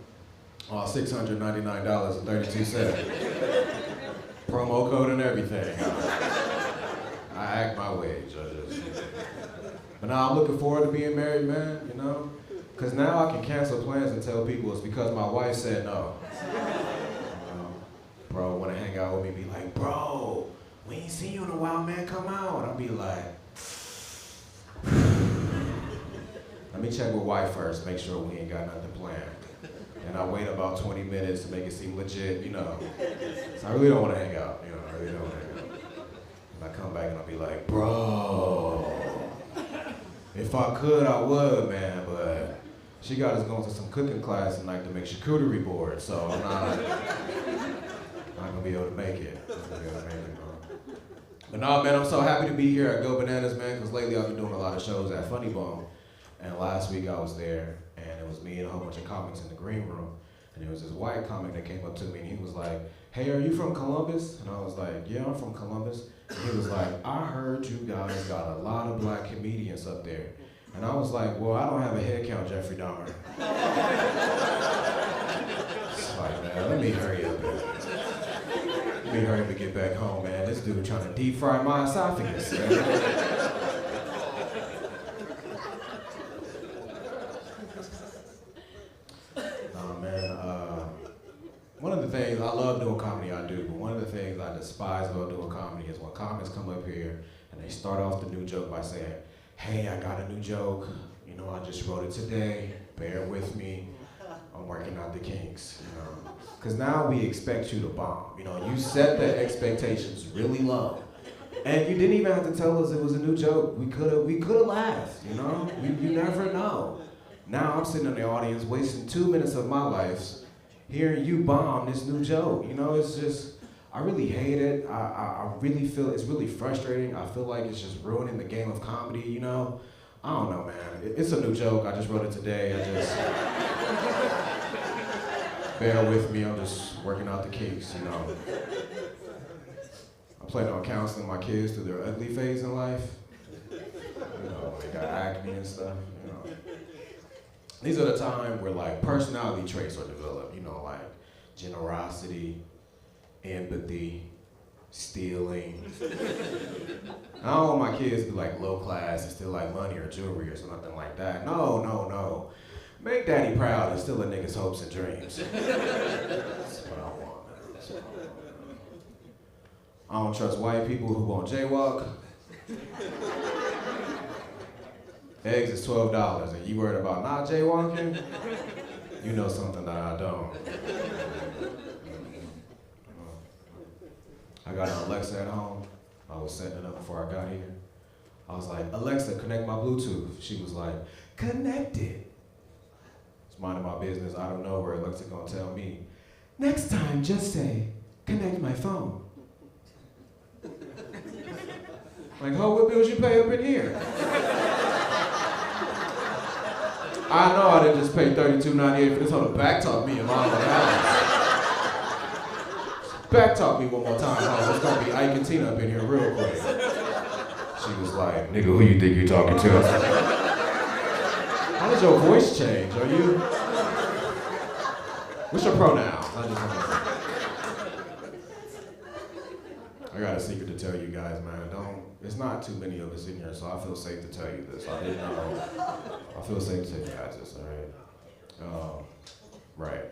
$699.32. Promo code and everything. I act my wage. But now I'm looking forward to being married, man, you know? Because now I can cancel plans and tell people it's because my wife said no. Bro, want to hang out with me, be like, bro, we ain't seen you in a while, man, come out. I'll be like, let me check with wife first, make sure we ain't got nothing planned. And I wait about 20 minutes to make it seem legit, you know. So I really don't want to hang out, you know, I really don't want to hang out. And I come back and I'll be like, bro, if I could, I would, man, but she got us going to some cooking class tonight to make charcuterie boards, so I'm not gonna be able to make it. But no, man, I'm so happy to be here at Go Bananas, man, because lately I've been doing a lot of shows at Funny Bone. And last week I was there, and it was me and a whole bunch of comics in the green room. And there was this white comic that came up to me, and he was like, hey, are you from Columbus? And I was like, yeah, I'm from Columbus. And he was like, I heard you guys got a lot of black comedians up there. And I was like, well, I don't have a head count, Jeffrey Dahmer. It's like, man, let me hurry up, man. Let me hurry up and get back home, man. This dude trying to deep fry my esophagus, man. One of the things, I love doing comedy, I do, but one of the things I despise about doing comedy is when comics come up here and they start off the new joke by saying, hey, I got a new joke, you know, I just wrote it today, bear with me, I'm working out the kinks, you know. Because now we expect you to bomb, you know, you set the expectations really low. And you didn't even have to tell us it was a new joke. We could have laughed, you know, you never know. Now I'm sitting in the audience wasting 2 minutes of my life hearing you bomb this new joke, you know, it's just, I really hate it. I really feel, it's really frustrating. I feel like it's just ruining the game of comedy, you know? I don't know, man. It's a new joke, I just wrote it today, bear with me, I'm just working out the kinks, you know? I plan on counseling my kids through their ugly phase in life. You know, they got acne and stuff, you know? These are the times where like personality traits are developed, you know, like generosity, empathy, stealing. I don't want my kids to be like low class and steal like money or jewelry or something like that. No, no, no. Make daddy proud and steal a nigga's hopes and dreams. That's what I want, man. That's what I want. I don't trust white people who won't jaywalk. Eggs is $12, and you worried about not jaywalking? You know something that I don't. I got an Alexa at home. I was setting it up before I got here. I was like, Alexa, connect my Bluetooth. She was like, connected. It's minding my business. I don't know where Alexa gonna tell me. Next time, just say, connect my phone. Like, oh, what bills you pay up in here? I know I didn't just pay $32.98 for this. Hold on, back talk me and mom. Back talk me one more time. Oh, it's gonna be Ike and Tina up in here real quick. She was like, nigga, who you think you're talking to? I was like, how did your voice change? Are you? What's your pronouns? I got a secret to tell you guys, man. There's not too many of us in here, so I feel safe to tell you this. I didn't know. I feel safe to tell you guys this, all right?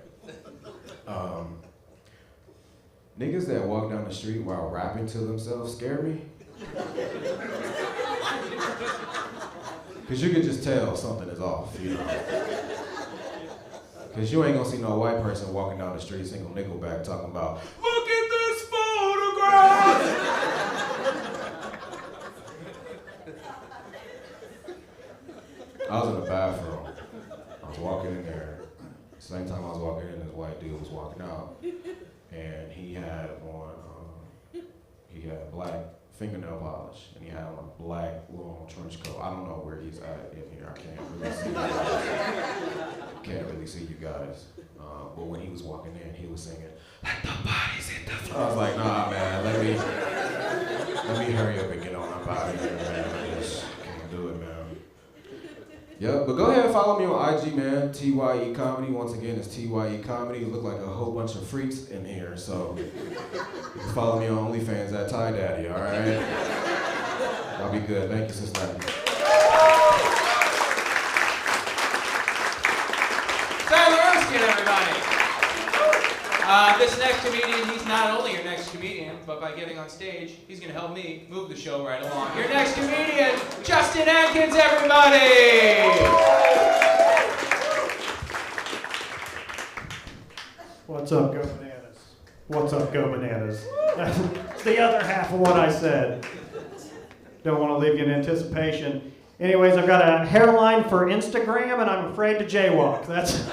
Niggas that walk down the street while rapping to themselves scare me. Cause you can just tell something is off, you know? Cause you ain't gonna see no white person walking down the street singing Nickelback talking about, look at this photograph! I was in the bathroom. I was walking in there. Same time I was walking in, this white dude was walking out. And he had on, black fingernail polish. And he had on a black long trench coat. I don't know where he's at in here. I can't really see you guys. Can't really see you guys. But when he was walking in, he was singing, let the bodies hit the floor. I was like, nah, man, let me hurry up and get on up out of here, man. I just can't do it, man. Yep, but go ahead and follow me on IG, man. TYE Comedy. Once again, it's TYE Comedy. You look like a whole bunch of freaks in here, so you can follow me on OnlyFans at Ty Daddy, all right? I'll be good. Thank you, Cincinnati. everybody. This next comedian, he's not only your next comedian, but by getting on stage, he's going to help me move the show right along. Your next comedian, Justin Atkins, everybody! What's up, Go Bananas? What's up, Go Bananas? That's the other half of what I said. Don't want to leave you in anticipation. Anyways, I've got a hairline for Instagram, and I'm afraid to jaywalk. That's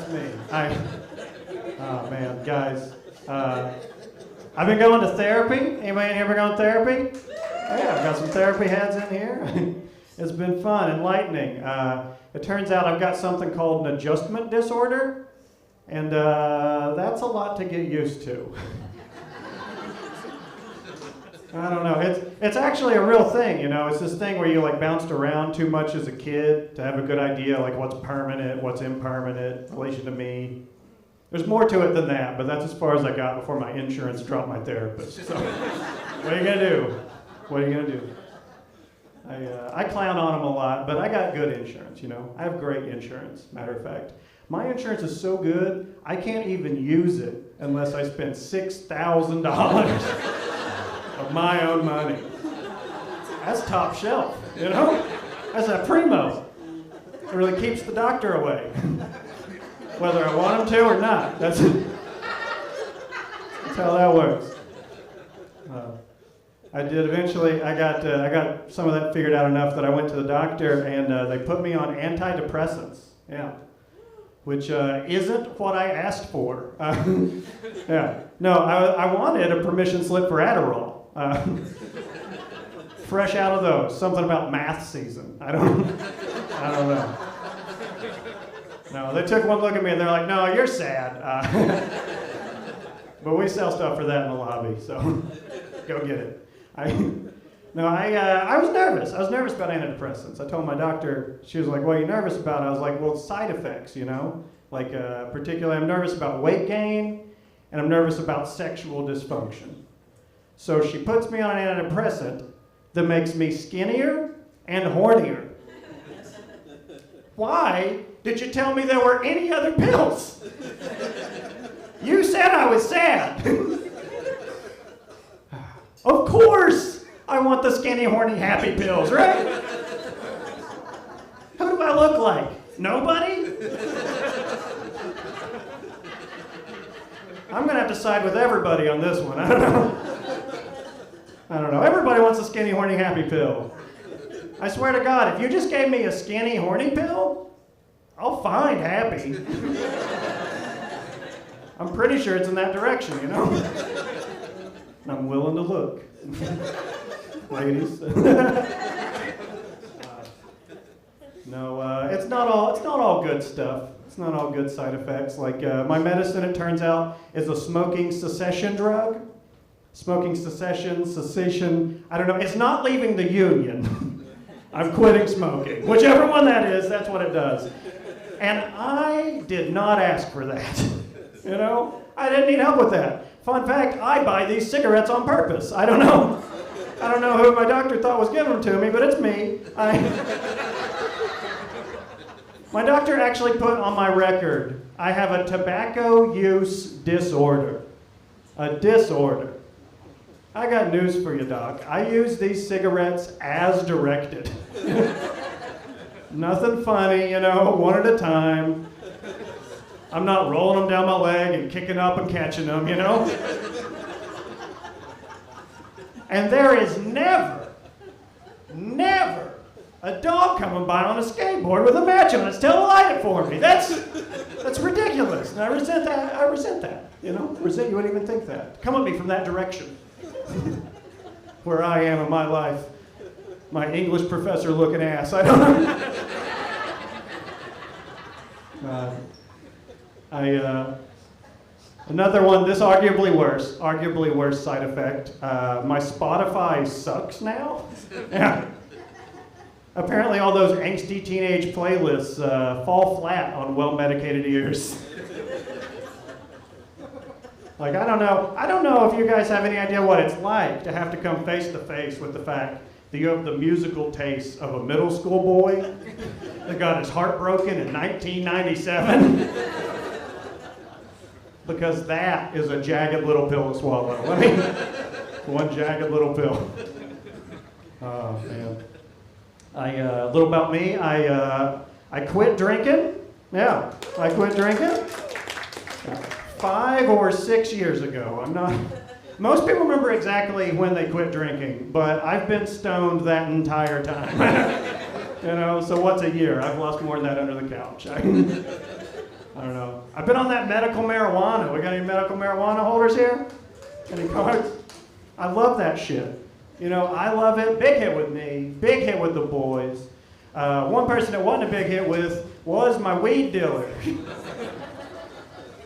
me. Oh man, guys. I've been going to therapy. Anybody in here been going to therapy? Oh, yeah, I've got some therapy heads in here. It's been fun, enlightening. It turns out I've got something called an adjustment disorder, and that's a lot to get used to. I don't know. It's actually a real thing, you know. It's this thing where you like bounced around too much as a kid to have a good idea like what's permanent, what's impermanent, relation to me. There's more to it than that, but that's as far as I got before my insurance dropped my therapist. So, what are you gonna do? What are you gonna do? I clown on them a lot, but I got good insurance, you know. I have great insurance, matter of fact. My insurance is so good, I can't even use it unless I spend $6,000 of my own money. That's top shelf, you know? That's a primo. It really keeps the doctor away. Whether I want him to or not. That's how that works. I did eventually, I got some of that figured out enough that I went to the doctor and they put me on antidepressants. Yeah. Which isn't what I asked for. Yeah. No, I wanted a permission slip for Adderall. Fresh out of those. Something about math season. I don't know. No, they took one look at me and they're like, no, you're sad. But we sell stuff for that in the lobby, so go get it. I was nervous. I was nervous about antidepressants. I told my doctor, she was like, what are you nervous about? I was like, well, side effects, you know? Like, particularly, I'm nervous about weight gain, and I'm nervous about sexual dysfunction. So she puts me on an antidepressant that makes me skinnier and hornier. Why did you tell me there were any other pills? You said I was sad. Of course I want the skinny, horny, happy pills, right? Who do I look like? Nobody? I'm gonna have to side with everybody on this one. I don't know. Everybody wants a skinny, horny, happy pill. I swear to God, if you just gave me a skinny, horny pill, I'll find happy. I'm pretty sure it's in that direction, you know? And I'm willing to look. Ladies. No, it's not all good stuff. It's not all good side effects. Like my medicine, it turns out, is a smoking cessation drug. Smoking cessation, I don't know. It's not leaving the union. I'm quitting smoking. Whichever one that is, that's what it does. And I did not ask for that. You know? I didn't need help with that. Fun fact, I buy these cigarettes on purpose. I don't know who my doctor thought was giving them to me, but it's me. My doctor actually put on my record, I have a tobacco use disorder. A disorder. I got news for you, Doc. I use these cigarettes as directed. Nothing funny, you know, one at a time. I'm not rolling them down my leg and kicking up and catching them, you know? And there is never a dog coming by on a skateboard with a match on its tail to light it for me. That's ridiculous. And I resent that, you know? You wouldn't even think that. Come at me from that direction. Where I am in my life. My English professor looking ass. I don't know. Another one, this arguably worse side effect. My Spotify sucks now. Yeah. Apparently all those angsty teenage playlists fall flat on well-medicated ears. Like, I don't know if you guys have any idea what it's like to have to come face to face with the fact you have the musical taste of a middle school boy that got his heart broken in 1997. Because that is a jagged little pill to swallow. I mean, one jagged little pill. Oh, man. A little about me. I quit drinking. Yeah, I quit drinking 5 or 6 years ago. I'm not. Most people remember exactly when they quit drinking, but I've been stoned that entire time. You know, so what's a year? I've lost more than that under the couch. I don't know. I've been on that medical marijuana. We got any medical marijuana holders here? Any cards? I love that shit. You know, I love it. Big hit with me. Big hit with the boys. One person that wasn't a big hit with was my weed dealer.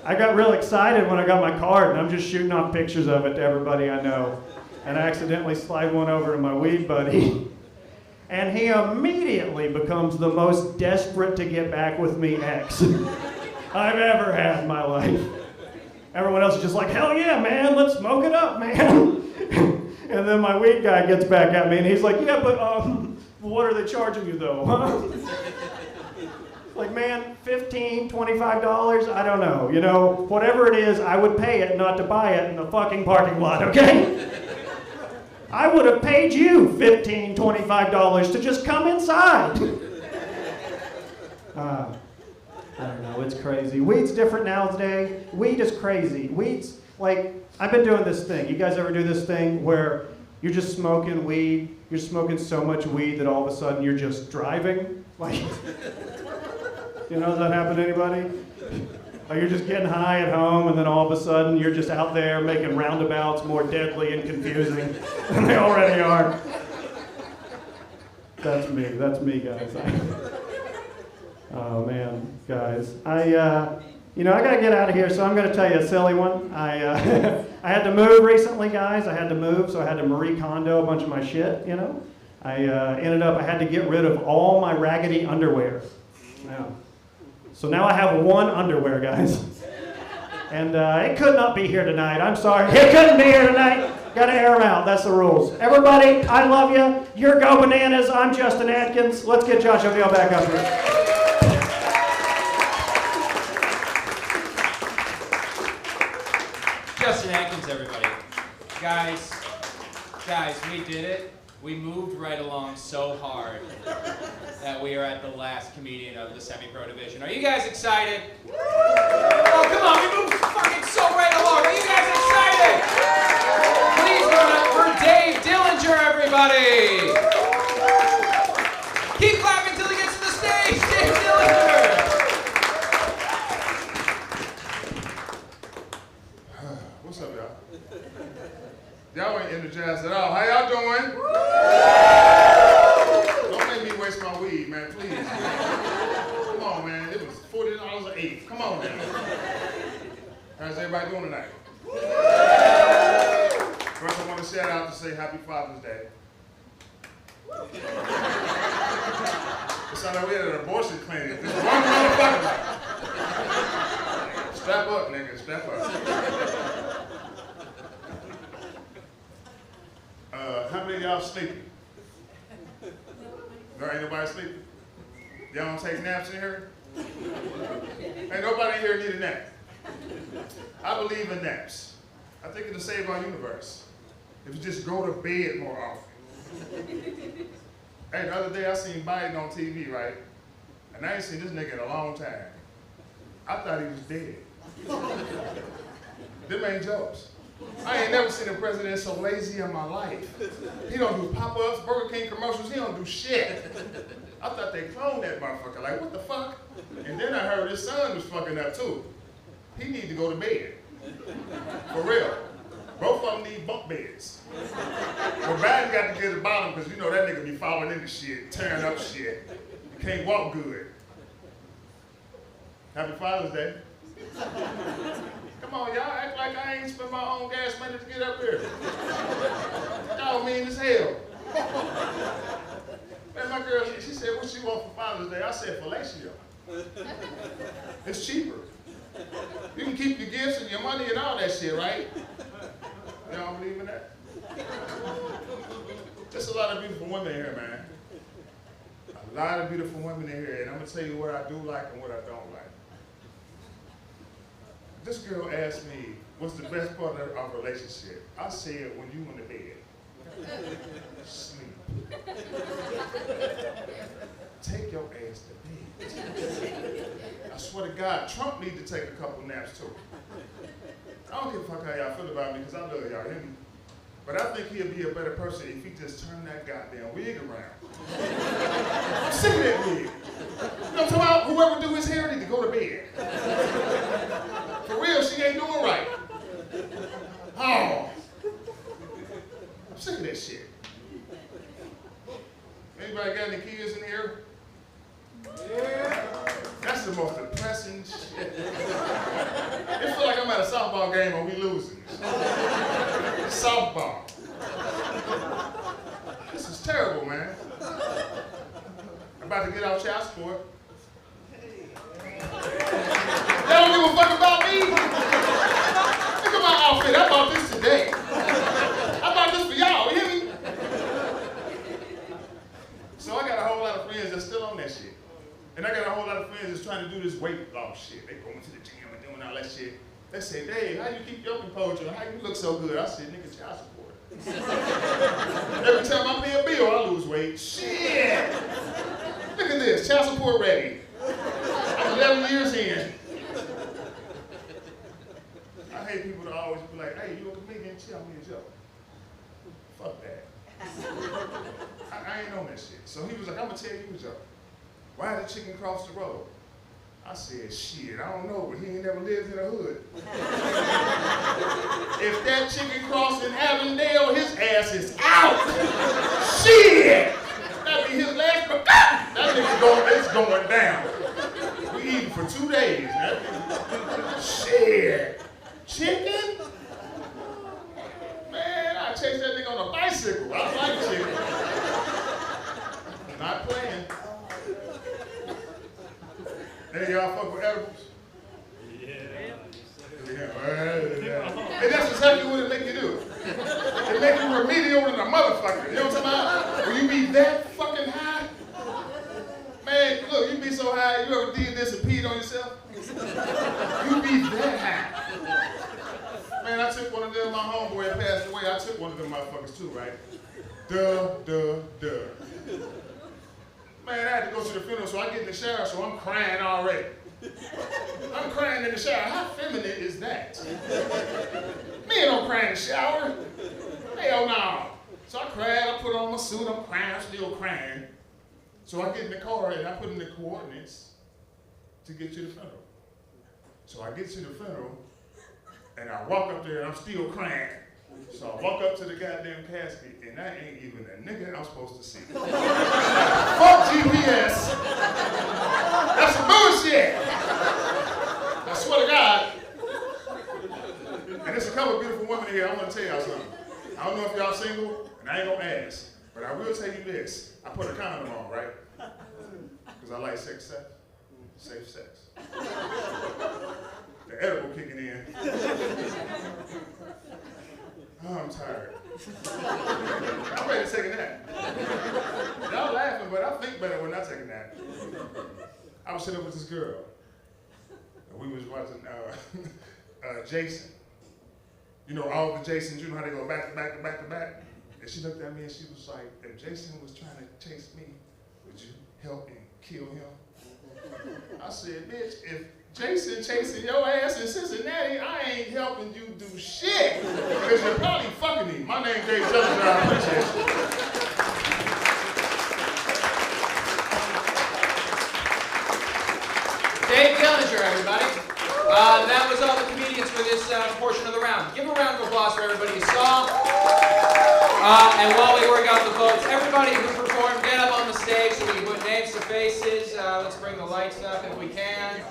I got real excited when I got my card, and I'm just shooting off pictures of it to everybody I know. And I accidentally slide one over to my weed buddy. And he immediately becomes the most desperate to get back with me ex I've ever had in my life. Everyone else is just like, hell yeah, man, let's smoke it up, man. And then my weed guy gets back at me, and he's like, yeah, but what are they charging you, though, huh? Like, man, $15, $25, I don't know. You know, whatever it is, I would pay it not to buy it in the fucking parking lot, okay? I would have paid you $15, $25 to just come inside. I don't know, it's crazy. Weed's different nowadays. Weed is crazy. Weed's, like, I've been doing this thing. You guys ever do this thing where you're just smoking weed, you're smoking so much weed that all of a sudden you're just driving? Like, you know, does that happen to anybody? Like you're just getting high at home and then all of a sudden you're just out there making roundabouts more deadly and confusing than they already are. That's me, guys. Oh man, guys. I gotta get out of here, so I'm gonna tell you a silly one. I had to move recently, guys. I had to move, so I had to Marie Kondo a bunch of my shit, you know. I had to get rid of all my raggedy underwear. Yeah. So now I have one underwear, guys. And it could not be here tonight. I'm sorry. It couldn't be here tonight. Gotta air them out. That's the rules. Everybody, I love you. You're Go Bananas. I'm Justin Atkins. Let's get Josh O'Neill back up here. Justin Atkins, everybody. Guys, we did it. We moved right along so hard that we are at the last comedian of the semi-pro division. Are you guys excited? Oh, come on, we moved fucking so right along. Are you guys excited? Please give it up for Dave Dillinger, everybody. Keep clapping until he gets to the stage, Dave Dillinger. What's up, y'all? Y'all ain't energized at all. How y'all doing? Don't make me waste my weed, man, please. Come on, man. It was $40 an eighth. Come on, man. How's everybody doing tonight? First, I want to shout out to say Happy Father's Day. It sounded like we had an abortion clinic. There's one motherfucker left. Strap up, nigga. Strap up. How many of y'all sleeping? There ain't nobody sleeping? Y'all don't take naps in here? Ain't nobody in here need a nap. I believe in naps. I think it'll save our universe. If you just go to bed more often. Hey, the other day I seen Biden on TV, right? And I ain't seen this nigga in a long time. I thought he was dead. Them ain't jokes. I ain't never seen a president so lazy in my life. He don't do pop-ups, Burger King commercials, he don't do shit. I thought they cloned that motherfucker, like what the fuck? And then I heard his son was fucking up too. He need to go to bed. For real. Both of them need bunk beds. But Biden got to get to the bottom because you know that nigga be falling into shit, tearing up shit. You can't walk good. Happy Father's Day. Come on, y'all act like I ain't spent my own gas money to get up here. Y'all mean as hell. Man, my girl, she said, what she want for Father's Day? I said, fellatio. It's cheaper. You can keep your gifts and your money and all that shit, right? Y'all believe in that? There's a lot of beautiful women here, man. A lot of beautiful women in here, and I'm gonna tell you what I do like and what I don't like. This girl asked me, what's the best part of our relationship? I said, when you in the bed. Sleep. Take your ass to bed. I swear to God, Trump need to take a couple naps too. I don't give a fuck how y'all feel about me, because I love y'all, hear me? But I think he'll be a better person if he just turned that goddamn wig around. I'm sick of that wig. You know what I'm talking about? Whoever do his hair need to go to bed. For real, she ain't doing right. Oh. I'm sick of that shit. Anybody got any kids in here? Yeah. That's the most depressing shit. It feel like I'm at a softball game and we losing. Softball. This is terrible, man. I'm about to get out child support. Y'all don't give a fuck about me? Look at my outfit. I bought this today. I bought this for y'all, you hear me? So I got a whole lot of friends that's still on that shit. And I got a whole lot of friends that's trying to do this weight loss shit. They going to the gym and doing all that shit. They say, Dave, how you keep your composure? How you look so good? I said, nigga, child support. Every time I pay a bill, I lose weight. Shit! Look at this, child support ready. I'm 11 years in. I hate people that always be like, hey, you a comedian? Tell me a joke. Fuck that. I ain't on that shit. So he was like, I'm gonna tell you a joke. Why did the chicken cross the road? I said, shit, I don't know, but he ain't never lived in the hood. If that chicken crossed in Avondale, his ass is out. Shit! That'd be his last, that nigga going down. We eating for 2 days. That shit. Chicken? Man, I chased that nigga on a bicycle. I like chicken. Not playing. Hey, y'all fuck with edibles? Yeah. And that's exactly what it make you do. It make you remedial than a motherfucker. You know what I'm talking about? When you be that fucking high, man, look, you be so high, you ever did this and peed on yourself? You be that high. Man, I took one of them, my homeboy had passed away, I took one of them motherfuckers too, right? Duh. Man, I had to go to the funeral, so I get in the shower, so I'm crying already. I'm crying in the shower. How feminine is that? Men don't cry in the shower. Hell no. So I cried, I put on my suit, I'm crying, I'm still crying. So I get in the car and I put in the coordinates to get to the funeral. So I get to the funeral and I walk up there and I'm still crying. So I walk up to the goddamn casket and that ain't even a nigga I'm supposed to see. Fuck GPS. That's some bullshit. I swear to God. And there's a couple of beautiful women here. I want to tell y'all something. I don't know if y'all single, and I ain't gonna ask, but I will tell you this. I put a condom on, right? Because I like safe sex. The edible kicking in. Oh, I'm tired. I'm ready to take a nap. Y'all laughing, but I think better when I take a nap. I was sitting up with this girl. We was watching Jason. You know, all the Jasons, you know how they go back to back to back to back? And she looked at me and she was like, if Jason was trying to chase me, would you help and kill him? I said, bitch, if Jason chasing your ass in Cincinnati, I ain't helping you do shit. Because you're probably fucking me. My name's Dave Dillinger, I appreciate you. Dave Dillinger, everybody. That was all the comedians for this portion of the round. Give a round of applause for everybody you saw. And while we work out the votes, everybody who performed, get up on the stage so we can put names to faces. Let's bring the lights up if we can.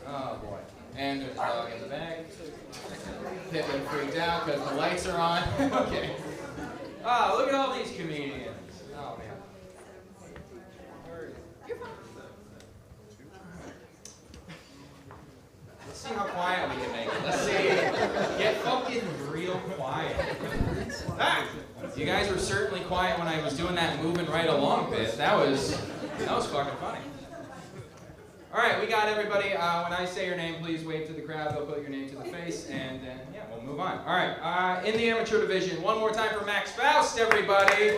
Oh boy. And there's a dog in the bag. Pippin freaked out because the lights are on. Okay. Oh, look at all these comedians. Oh man. Let's see how quiet we can make it. Let's see. Get fucking real. quiet when I was doing that moving right along bit. That was fucking funny. All right, we got everybody. When I say your name, please wave to the crowd. They'll put your name to the face, and then, yeah, we'll move on. All right, in the amateur division, one more time for Max Faust, everybody. You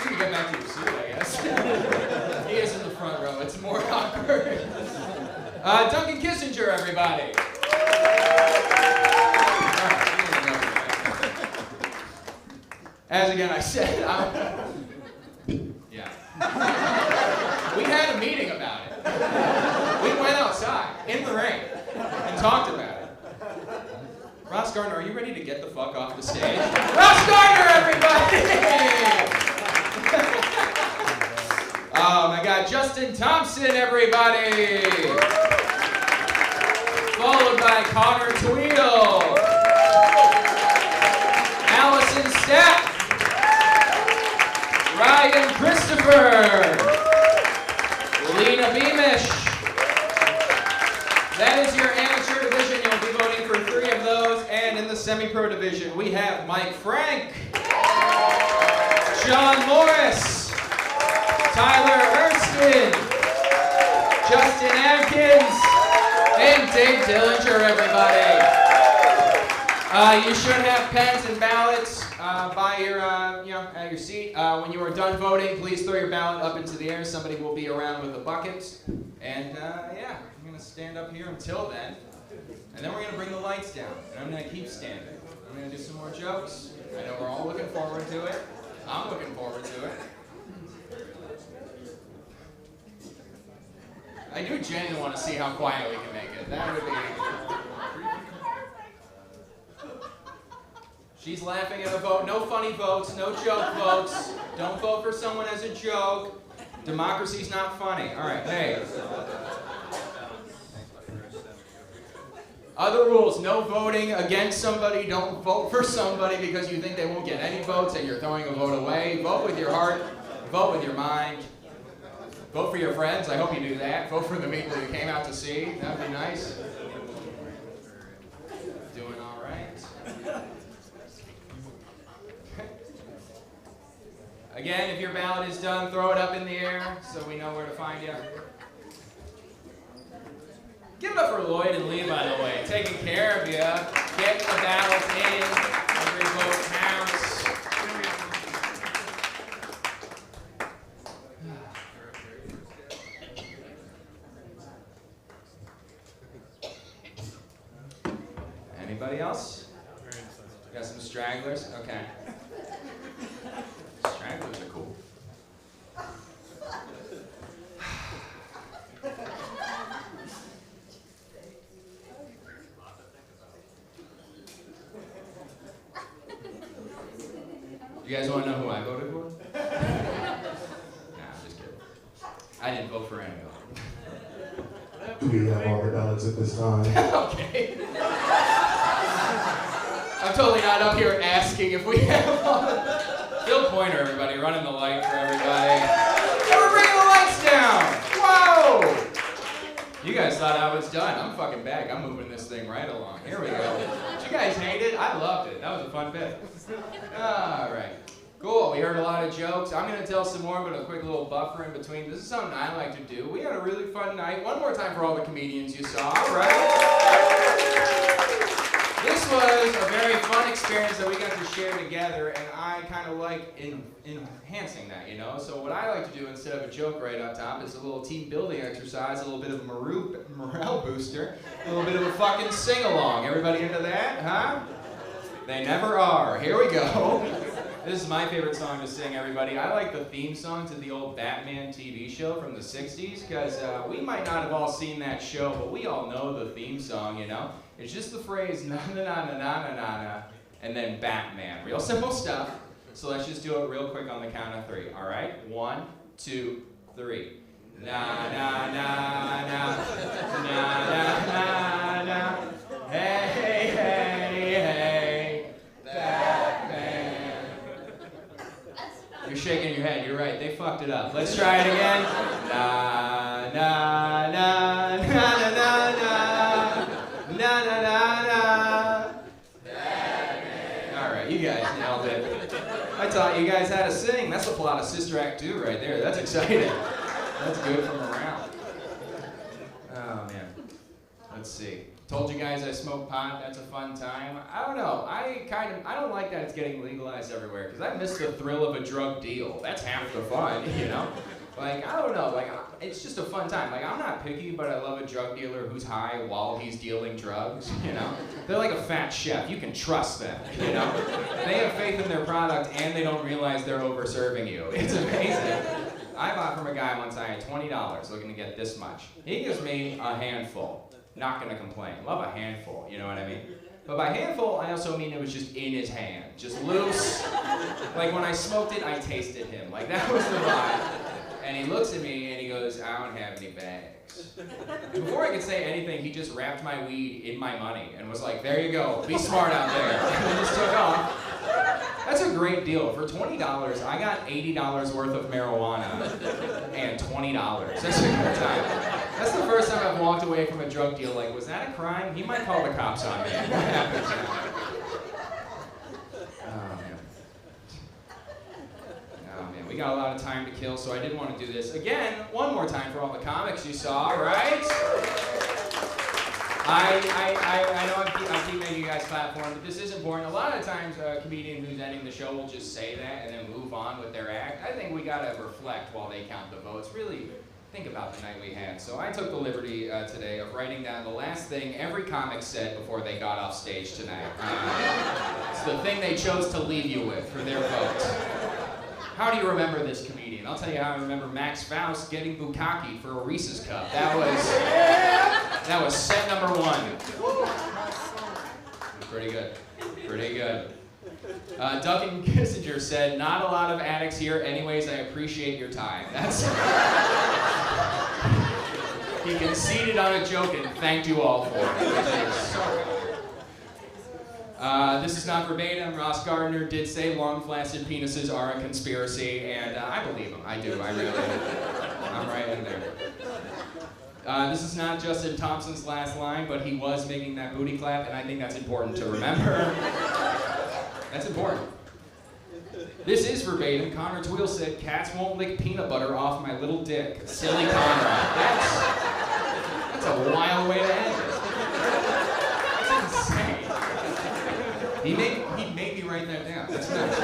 can get back to your seat, I guess. He is in the front row. It's more awkward. Duncan Kissinger, everybody. As again I said, yeah. We had a meeting about it. We went outside in the rain and talked about it. Ross Gardner, are you ready to get the fuck off the stage? Ross Gardner, everybody! Oh my God, Justin Thompson, everybody! Followed by Connor Tweedle, Allison Stepp, Ryan Christopher, Lena Beamish. That is your amateur division. You'll be voting for 3 of those. And in the semi-pro division, we have Mike Frank, John Morris, Tyler Erskine, Justin Adkins, and Dave Dillinger, everybody. You should have pens and ballots by your, at your seat. When you are done voting, please throw your ballot up into the air. Somebody will be around with a bucket. And yeah, I'm going to stand up here until then. And then we're going to bring the lights down. And I'm going to keep standing. I'm going to do some more jokes. I know we're all looking forward to it. I'm looking forward to it. I do genuinely want to see how quiet we can make it. That would be... She's laughing at a vote. No funny votes, no joke votes. Don't vote for someone as a joke. Democracy's not funny. All right, hey. Other rules, no voting against somebody. Don't vote for somebody because you think they won't get any votes and you're throwing a vote away. Vote with your heart. Vote with your mind. Vote for your friends. I hope you do that. Vote for the people you came out to see. That would be nice. Doing all right. Again, if your ballot is done, throw it up in the air so we know where to find you. Give it up for Lloyd and Lee, by the way, taking care of you, getting the ballots in, every vote counts. Anybody else? Got some stragglers? Okay. Stragglers are cool. You guys want to know who I voted for? Nah, I'm just kidding. I didn't vote for anyone. Do we have all the ballots at this time? Okay. I'm totally not up here asking if we have all. Phil Pointer, everybody, running the light for everybody. We're bringing the lights down. Whoa! You guys thought I was done. I'm fucking back. I'm moving this thing right along. Here we go. Did you guys hate it? I loved it. That was a fun bit. All right. Cool. We heard a lot of jokes. I'm going to tell some more, but a quick little buffer in between. This is something I like to do. We had a really fun night. One more time for all the comedians you saw. All right. This was a very fun experience that we got to share together, and I kind of like enhancing that, you know? So what I like to do instead of a joke right on top is a little team building exercise, a little bit of a morale booster, a little bit of a fucking sing-along. Everybody into that, huh? They never are. Here we go. This is my favorite song to sing, everybody. I like the theme song to the old Batman TV show from the 60s, because we might not have all seen that show, but we all know the theme song, you know? It's just the phrase, na-na-na-na-na-na-na, and then Batman. Real simple stuff. So let's just do it real quick on the count of 3. All right? 1, 2, 3. Na-na-na-na, na-na-na-na, hey, hey, hey, Batman. You're shaking your head. You're right. They fucked it up. Let's try it again. Na-na-na-na-na-na-na. Na na na na. Batman. you guys had to sing. That's the plot of Sister Act 2 right there. That's exciting. That's good for morale. Oh, man. Let's see. Told you guys I smoke pot. That's a fun time. I don't know. I don't like that it's getting legalized everywhere because I miss the thrill of a drug deal. That's half the fun, you know? Like, I don't know. Like, it's just a fun time. Like, I'm not picky, but I love a drug dealer who's high while he's dealing drugs, you know? They're like a fat chef. You can trust them, you know? They have faith in their product and they don't realize they're over-serving you. It's amazing. I bought from a guy one time $20 looking to get this much. He gives me a handful. Not gonna complain. Love a handful, you know what I mean? But by handful, I also mean it was just in his hand. Just loose. Like when I smoked it, I tasted him. Like that was the vibe. And he looks at me and he goes, I don't have any bags. Before I could say anything, he just wrapped my weed in my money and was like, there you go, be smart out there. And just took off. That's a great deal. For $20, I got $80 worth of marijuana and $20. That's a good time. That's the first time I've walked away from a drug deal like, was that a crime? He might call the cops on me. What happens now? Oh man, we got a lot of time to kill, so I did want to do this again, one more time for all the comics you saw, right? I know I keep making you guys clap for him, but this is important. A lot of times a comedian who's ending the show will just say that and then move on with their act. I think we gotta reflect while they count the votes. Really think about the night we had. So I took the liberty today of writing down the last thing every comic said before they got off stage tonight. It's the thing they chose to leave you with for their vote. How do you remember this comedian? I'll tell you how I remember Max Faust getting bukkake for a Reese's cup. That was set number one. Pretty good. Pretty good. Duncan Kissinger said, not a lot of addicts here. Anyways, I appreciate your time. That's He conceded on a joke and thanked you all for it. This is not verbatim. Ross Gardner did say long flaccid penises are a conspiracy, and I believe him. I do. I really do. I'm right in there. This is not Justin Thompson's last line, but he was making that booty clap, and I think that's important to remember. That's important. This is verbatim. Connor Twill said, cats won't lick peanut butter off my little dick. Silly Conrad. That's a wild way to end it. That's insane. He made me write that down. That's nice.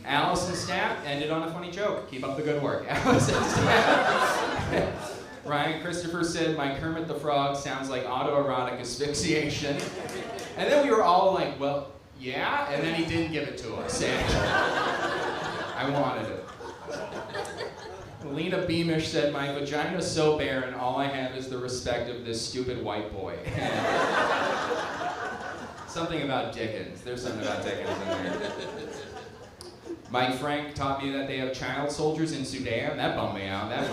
Allison Stapp ended on a funny joke. Keep up the good work. Allison Stapp. Ryan Christopher said, my Kermit the Frog sounds like autoerotic asphyxiation. And then we were all like, well, yeah? And then he didn't give it to us. And I wanted it. Lena Beamish said, my vagina's so barren, all I have is the respect of this stupid white boy. Something about Dickens. There's something about Dickens in there. Mike Frank taught me that they have child soldiers in Sudan. That bummed me out. That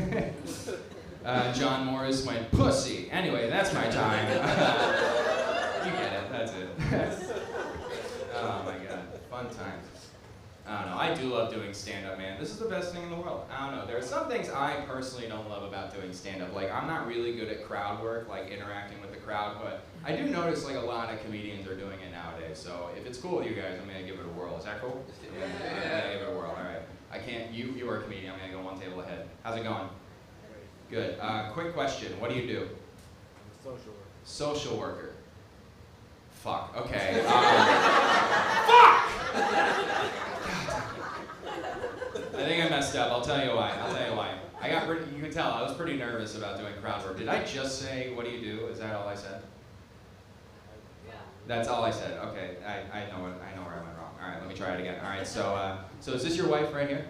fucking... John Morris went, pussy. Anyway, that's my time. You get it. That's it. Oh my God. Fun times. I don't know. I do love doing stand-up, man. This is the best thing in the world. I don't know. There are some things I personally don't love about doing stand-up. Like, I'm not really good at crowd work, like interacting with the crowd, but I do notice like a lot of comedians are doing it nowadays. So if it's cool with you guys, I'm gonna give it a whirl. Is that cool? Yeah, I'm gonna give it a whirl. All right. I can't. You are a comedian. I'm gonna go one table ahead. How's it going? Good. Quick question. What do you do? I'm a social worker. Social worker. Fuck. Okay. Fuck! I think I messed up. I'll tell you why. I got pretty, you can tell, I was pretty nervous about doing crowd work. Did I just say, what do you do? Is that all I said? Yeah. That's all I said. Okay, I know where I went wrong. All right, let me try it again. All right, so is this your wife right here?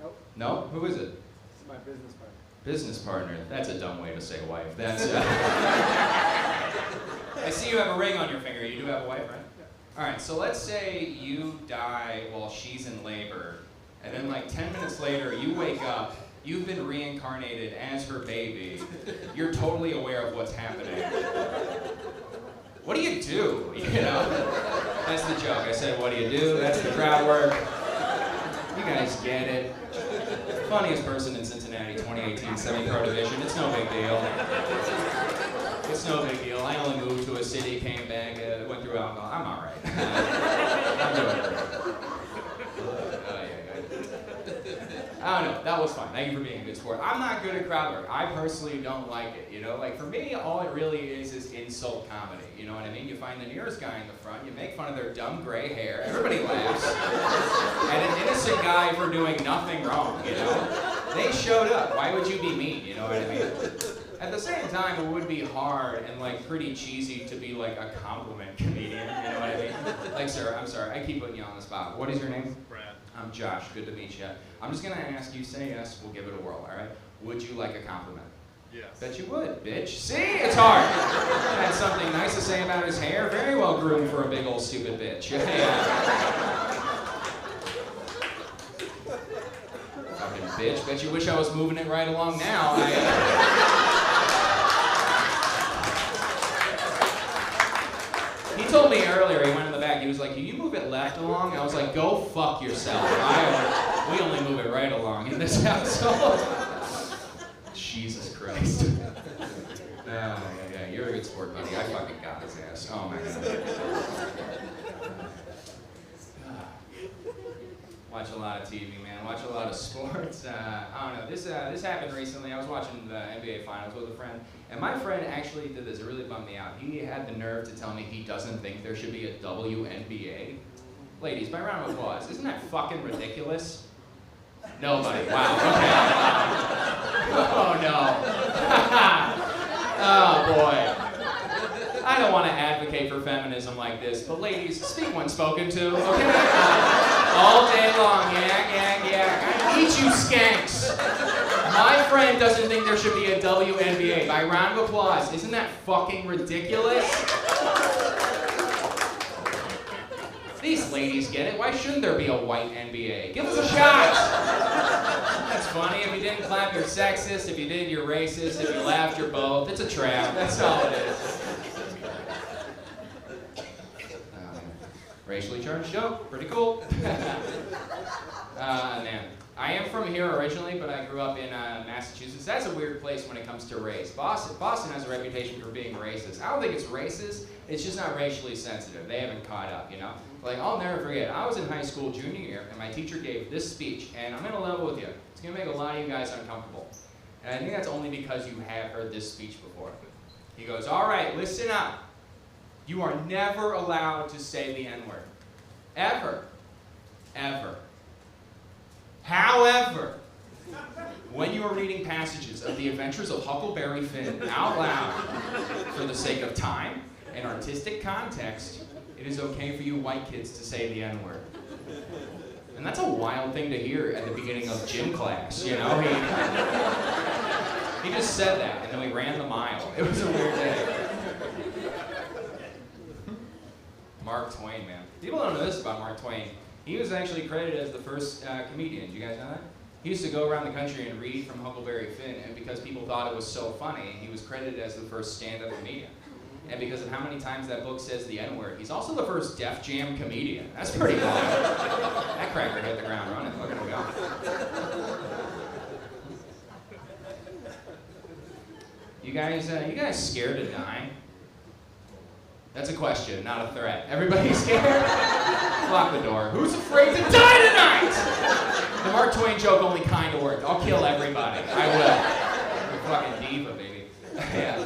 Nope. No? Who is it? This is my business partner. Business partner. That's a dumb way to say wife. That's. I see you have a ring on your finger. You do have a wife, right? Yeah. All right, so let's say you die while she's in labor, and then like 10 minutes later, you wake up. You've been reincarnated as her baby. You're totally aware of what's happening. What do you do? You know? That's the joke. I said, what do you do? That's the crowd work. You guys get it. Funniest person in Cincinnati, 2018 Semi-Pro Division. It's no big deal. It's no big deal. I only moved to a city, came back, went through alcohol. I'm all right. I'm doing great. I don't know. That was fun. Thank you for being a good sport. I'm not good at crowd work. I personally don't like it. You know, like for me, all it really is insult comedy. You know what I mean? You find the nearest guy in the front, you make fun of their dumb gray hair, everybody laughs, and an innocent guy for doing nothing wrong. You know, they showed up. Why would you be mean? You know what I mean? At the same time, it would be hard and like pretty cheesy to be like a compliment comedian. You know what I mean? Like, sir, I'm sorry, I keep putting you on the spot. What is your name? Brad. I'm Josh. Good to meet you. I'm just gonna ask you. Say yes. We'll give it a whirl. All right? Would you like a compliment? Yes. Bet you would, bitch. See, it's hard. Had something nice to say about his hair. Very well groomed for a big old stupid bitch. Fucking bitch. Bet you wish I was moving it right along now. He told me earlier, he went in the back, he was like, can you move it left along? I was like, go fuck yourself. We only move it right along in this household. Jesus Christ. Yeah, you're a good sport, buddy. I fucking got his ass. Oh my God. Watch a lot of TV, man. Watch a lot of sports. I don't know. This happened recently. I was watching the NBA Finals with a friend, and my friend actually did this. It really bummed me out. He had the nerve to tell me he doesn't think there should be a WNBA. Ladies, by round of applause. Isn't that fucking ridiculous? Nobody. Wow. Okay. Oh no. Oh boy. I don't want to advocate for feminism like this, but ladies, speak when spoken to, okay? All day long, yeah. I eat you skanks. My friend doesn't think there should be a WNBA. By round of applause. Isn't that fucking ridiculous? These ladies get it. Why shouldn't there be a white NBA? Give us a shot. That's funny. If you didn't clap, you're sexist. If you did, you're racist. If you laughed, you're both. It's a trap. That's all it is. Racially charged joke, pretty cool. Man, I am from here originally, but I grew up in Massachusetts. That's a weird place when it comes to race. Boston has a reputation for being racist. I don't think it's racist, it's just not racially sensitive. They haven't caught up, you know? Like, I'll never forget, I was in high school junior year, and my teacher gave this speech, and I'm gonna level with you. It's gonna make a lot of you guys uncomfortable. And I think that's only because you have heard this speech before. He goes, all right, listen up. You are never allowed to say the N-word. Ever. Ever. However, when you are reading passages of the adventures of Huckleberry Finn out loud, for the sake of time and artistic context, it is okay for you white kids to say the N-word. And that's a wild thing to hear at the beginning of gym class, you know? He just said that, and then we ran the mile. It was a weird day. Mark Twain, man. People don't know this about Mark Twain. He was actually credited as the first comedian. Do you guys know that? He used to go around the country and read from Huckleberry Finn, and because people thought it was so funny, he was credited as the first stand-up comedian. And because of how many times that book says the N-word, he's also the first Def Jam comedian. That's pretty wild. That cracker hit the ground running. Look at him go. You guys scared of dying? That's a question, not a threat. Everybody scared? Lock the door. Who's afraid to die tonight? The Mark Twain joke only kind of worked. I'll kill everybody. I will. You're a fucking diva, baby. Yeah.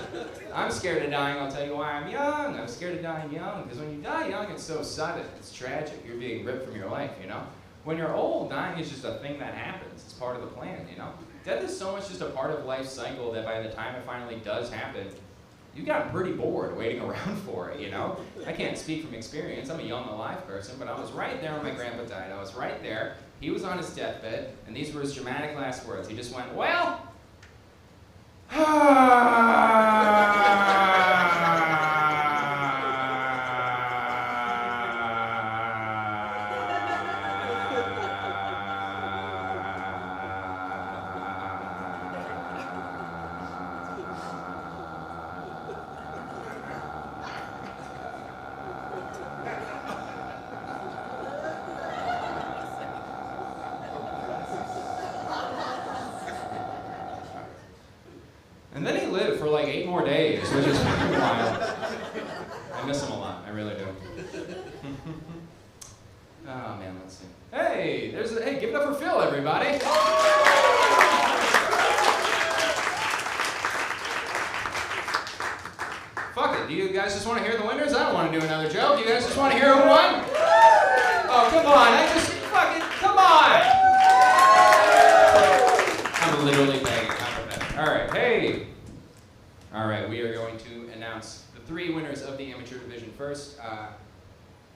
I'm scared of dying. I'll tell you why I'm young. I'm scared of dying young. Because when you die young, it's so sudden. It's tragic. You're being ripped from your life, you know? When you're old, dying is just a thing that happens. It's part of the plan, you know? Death is so much just a part of life's cycle that by the time it finally does happen, you got pretty bored waiting around for it, you know? I can't speak from experience. I'm a young, alive person, but I was right there when my grandpa died. I was right there. He was on his deathbed, and these were his dramatic last words. He just went, well, like 8 more days, which is wild. I miss him a lot. I really do. Oh man, let's see. Hey, hey, give it up for Phil, everybody. Fuck it. Do you guys just want to hear the winners? I don't want to do another joke. You guys just want to hear who won? Oh, come on. I just fucking come on. I'm literally begging. I'm begging. All right. Hey. All right. We are going to announce the 3 winners of the amateur division first.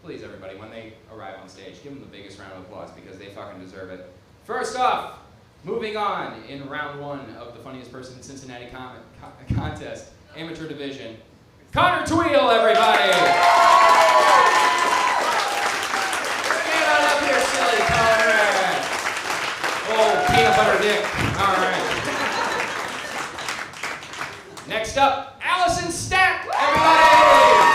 Please, everybody, when they arrive on stage, give them the biggest round of applause because they fucking deserve it. First off, moving on in round 1 of the Funniest Person in Cincinnati contest, amateur division, Connor Tweel, everybody! Get on up here, silly Connor! Oh, peanut butter dick. All right. Next up, Allison Stack, everybody!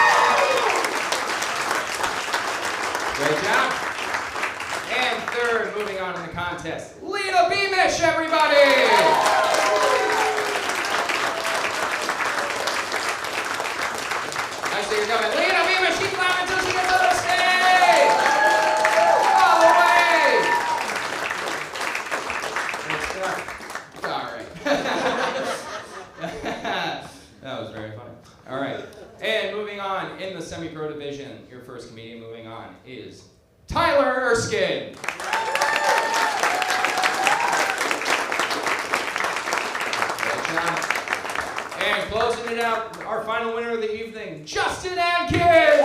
Great job. And third, moving on in the contest, Lena Beamish, everybody! I see you're coming. Lena Beamish, keep climbing until she gets on the stage! All the way! All right. That was very funny. All right. And moving on in the semi-pro division, your first comedian moving on is Tyler Erskine. Great job. And closing it out, our final winner of the evening, Justin Atkins. There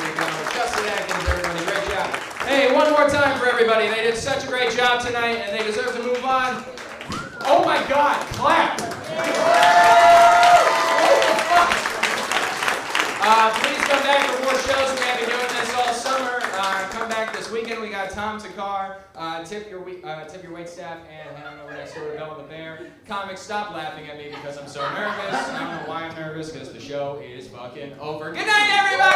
we go. Justin Atkins, everybody. Great job. Hey, one more time for everybody. They did such a great job tonight, and they deserve to move on. Oh my God, clap! Please come back for more shows. We have been doing this all summer. Come back this weekend. We got Tom Takar. Tip your waitstaff and head on over next door to Bella the Bear. Comics, stop laughing at me because I'm so nervous. I don't know why I'm nervous because the show is fucking over. Good night, everybody!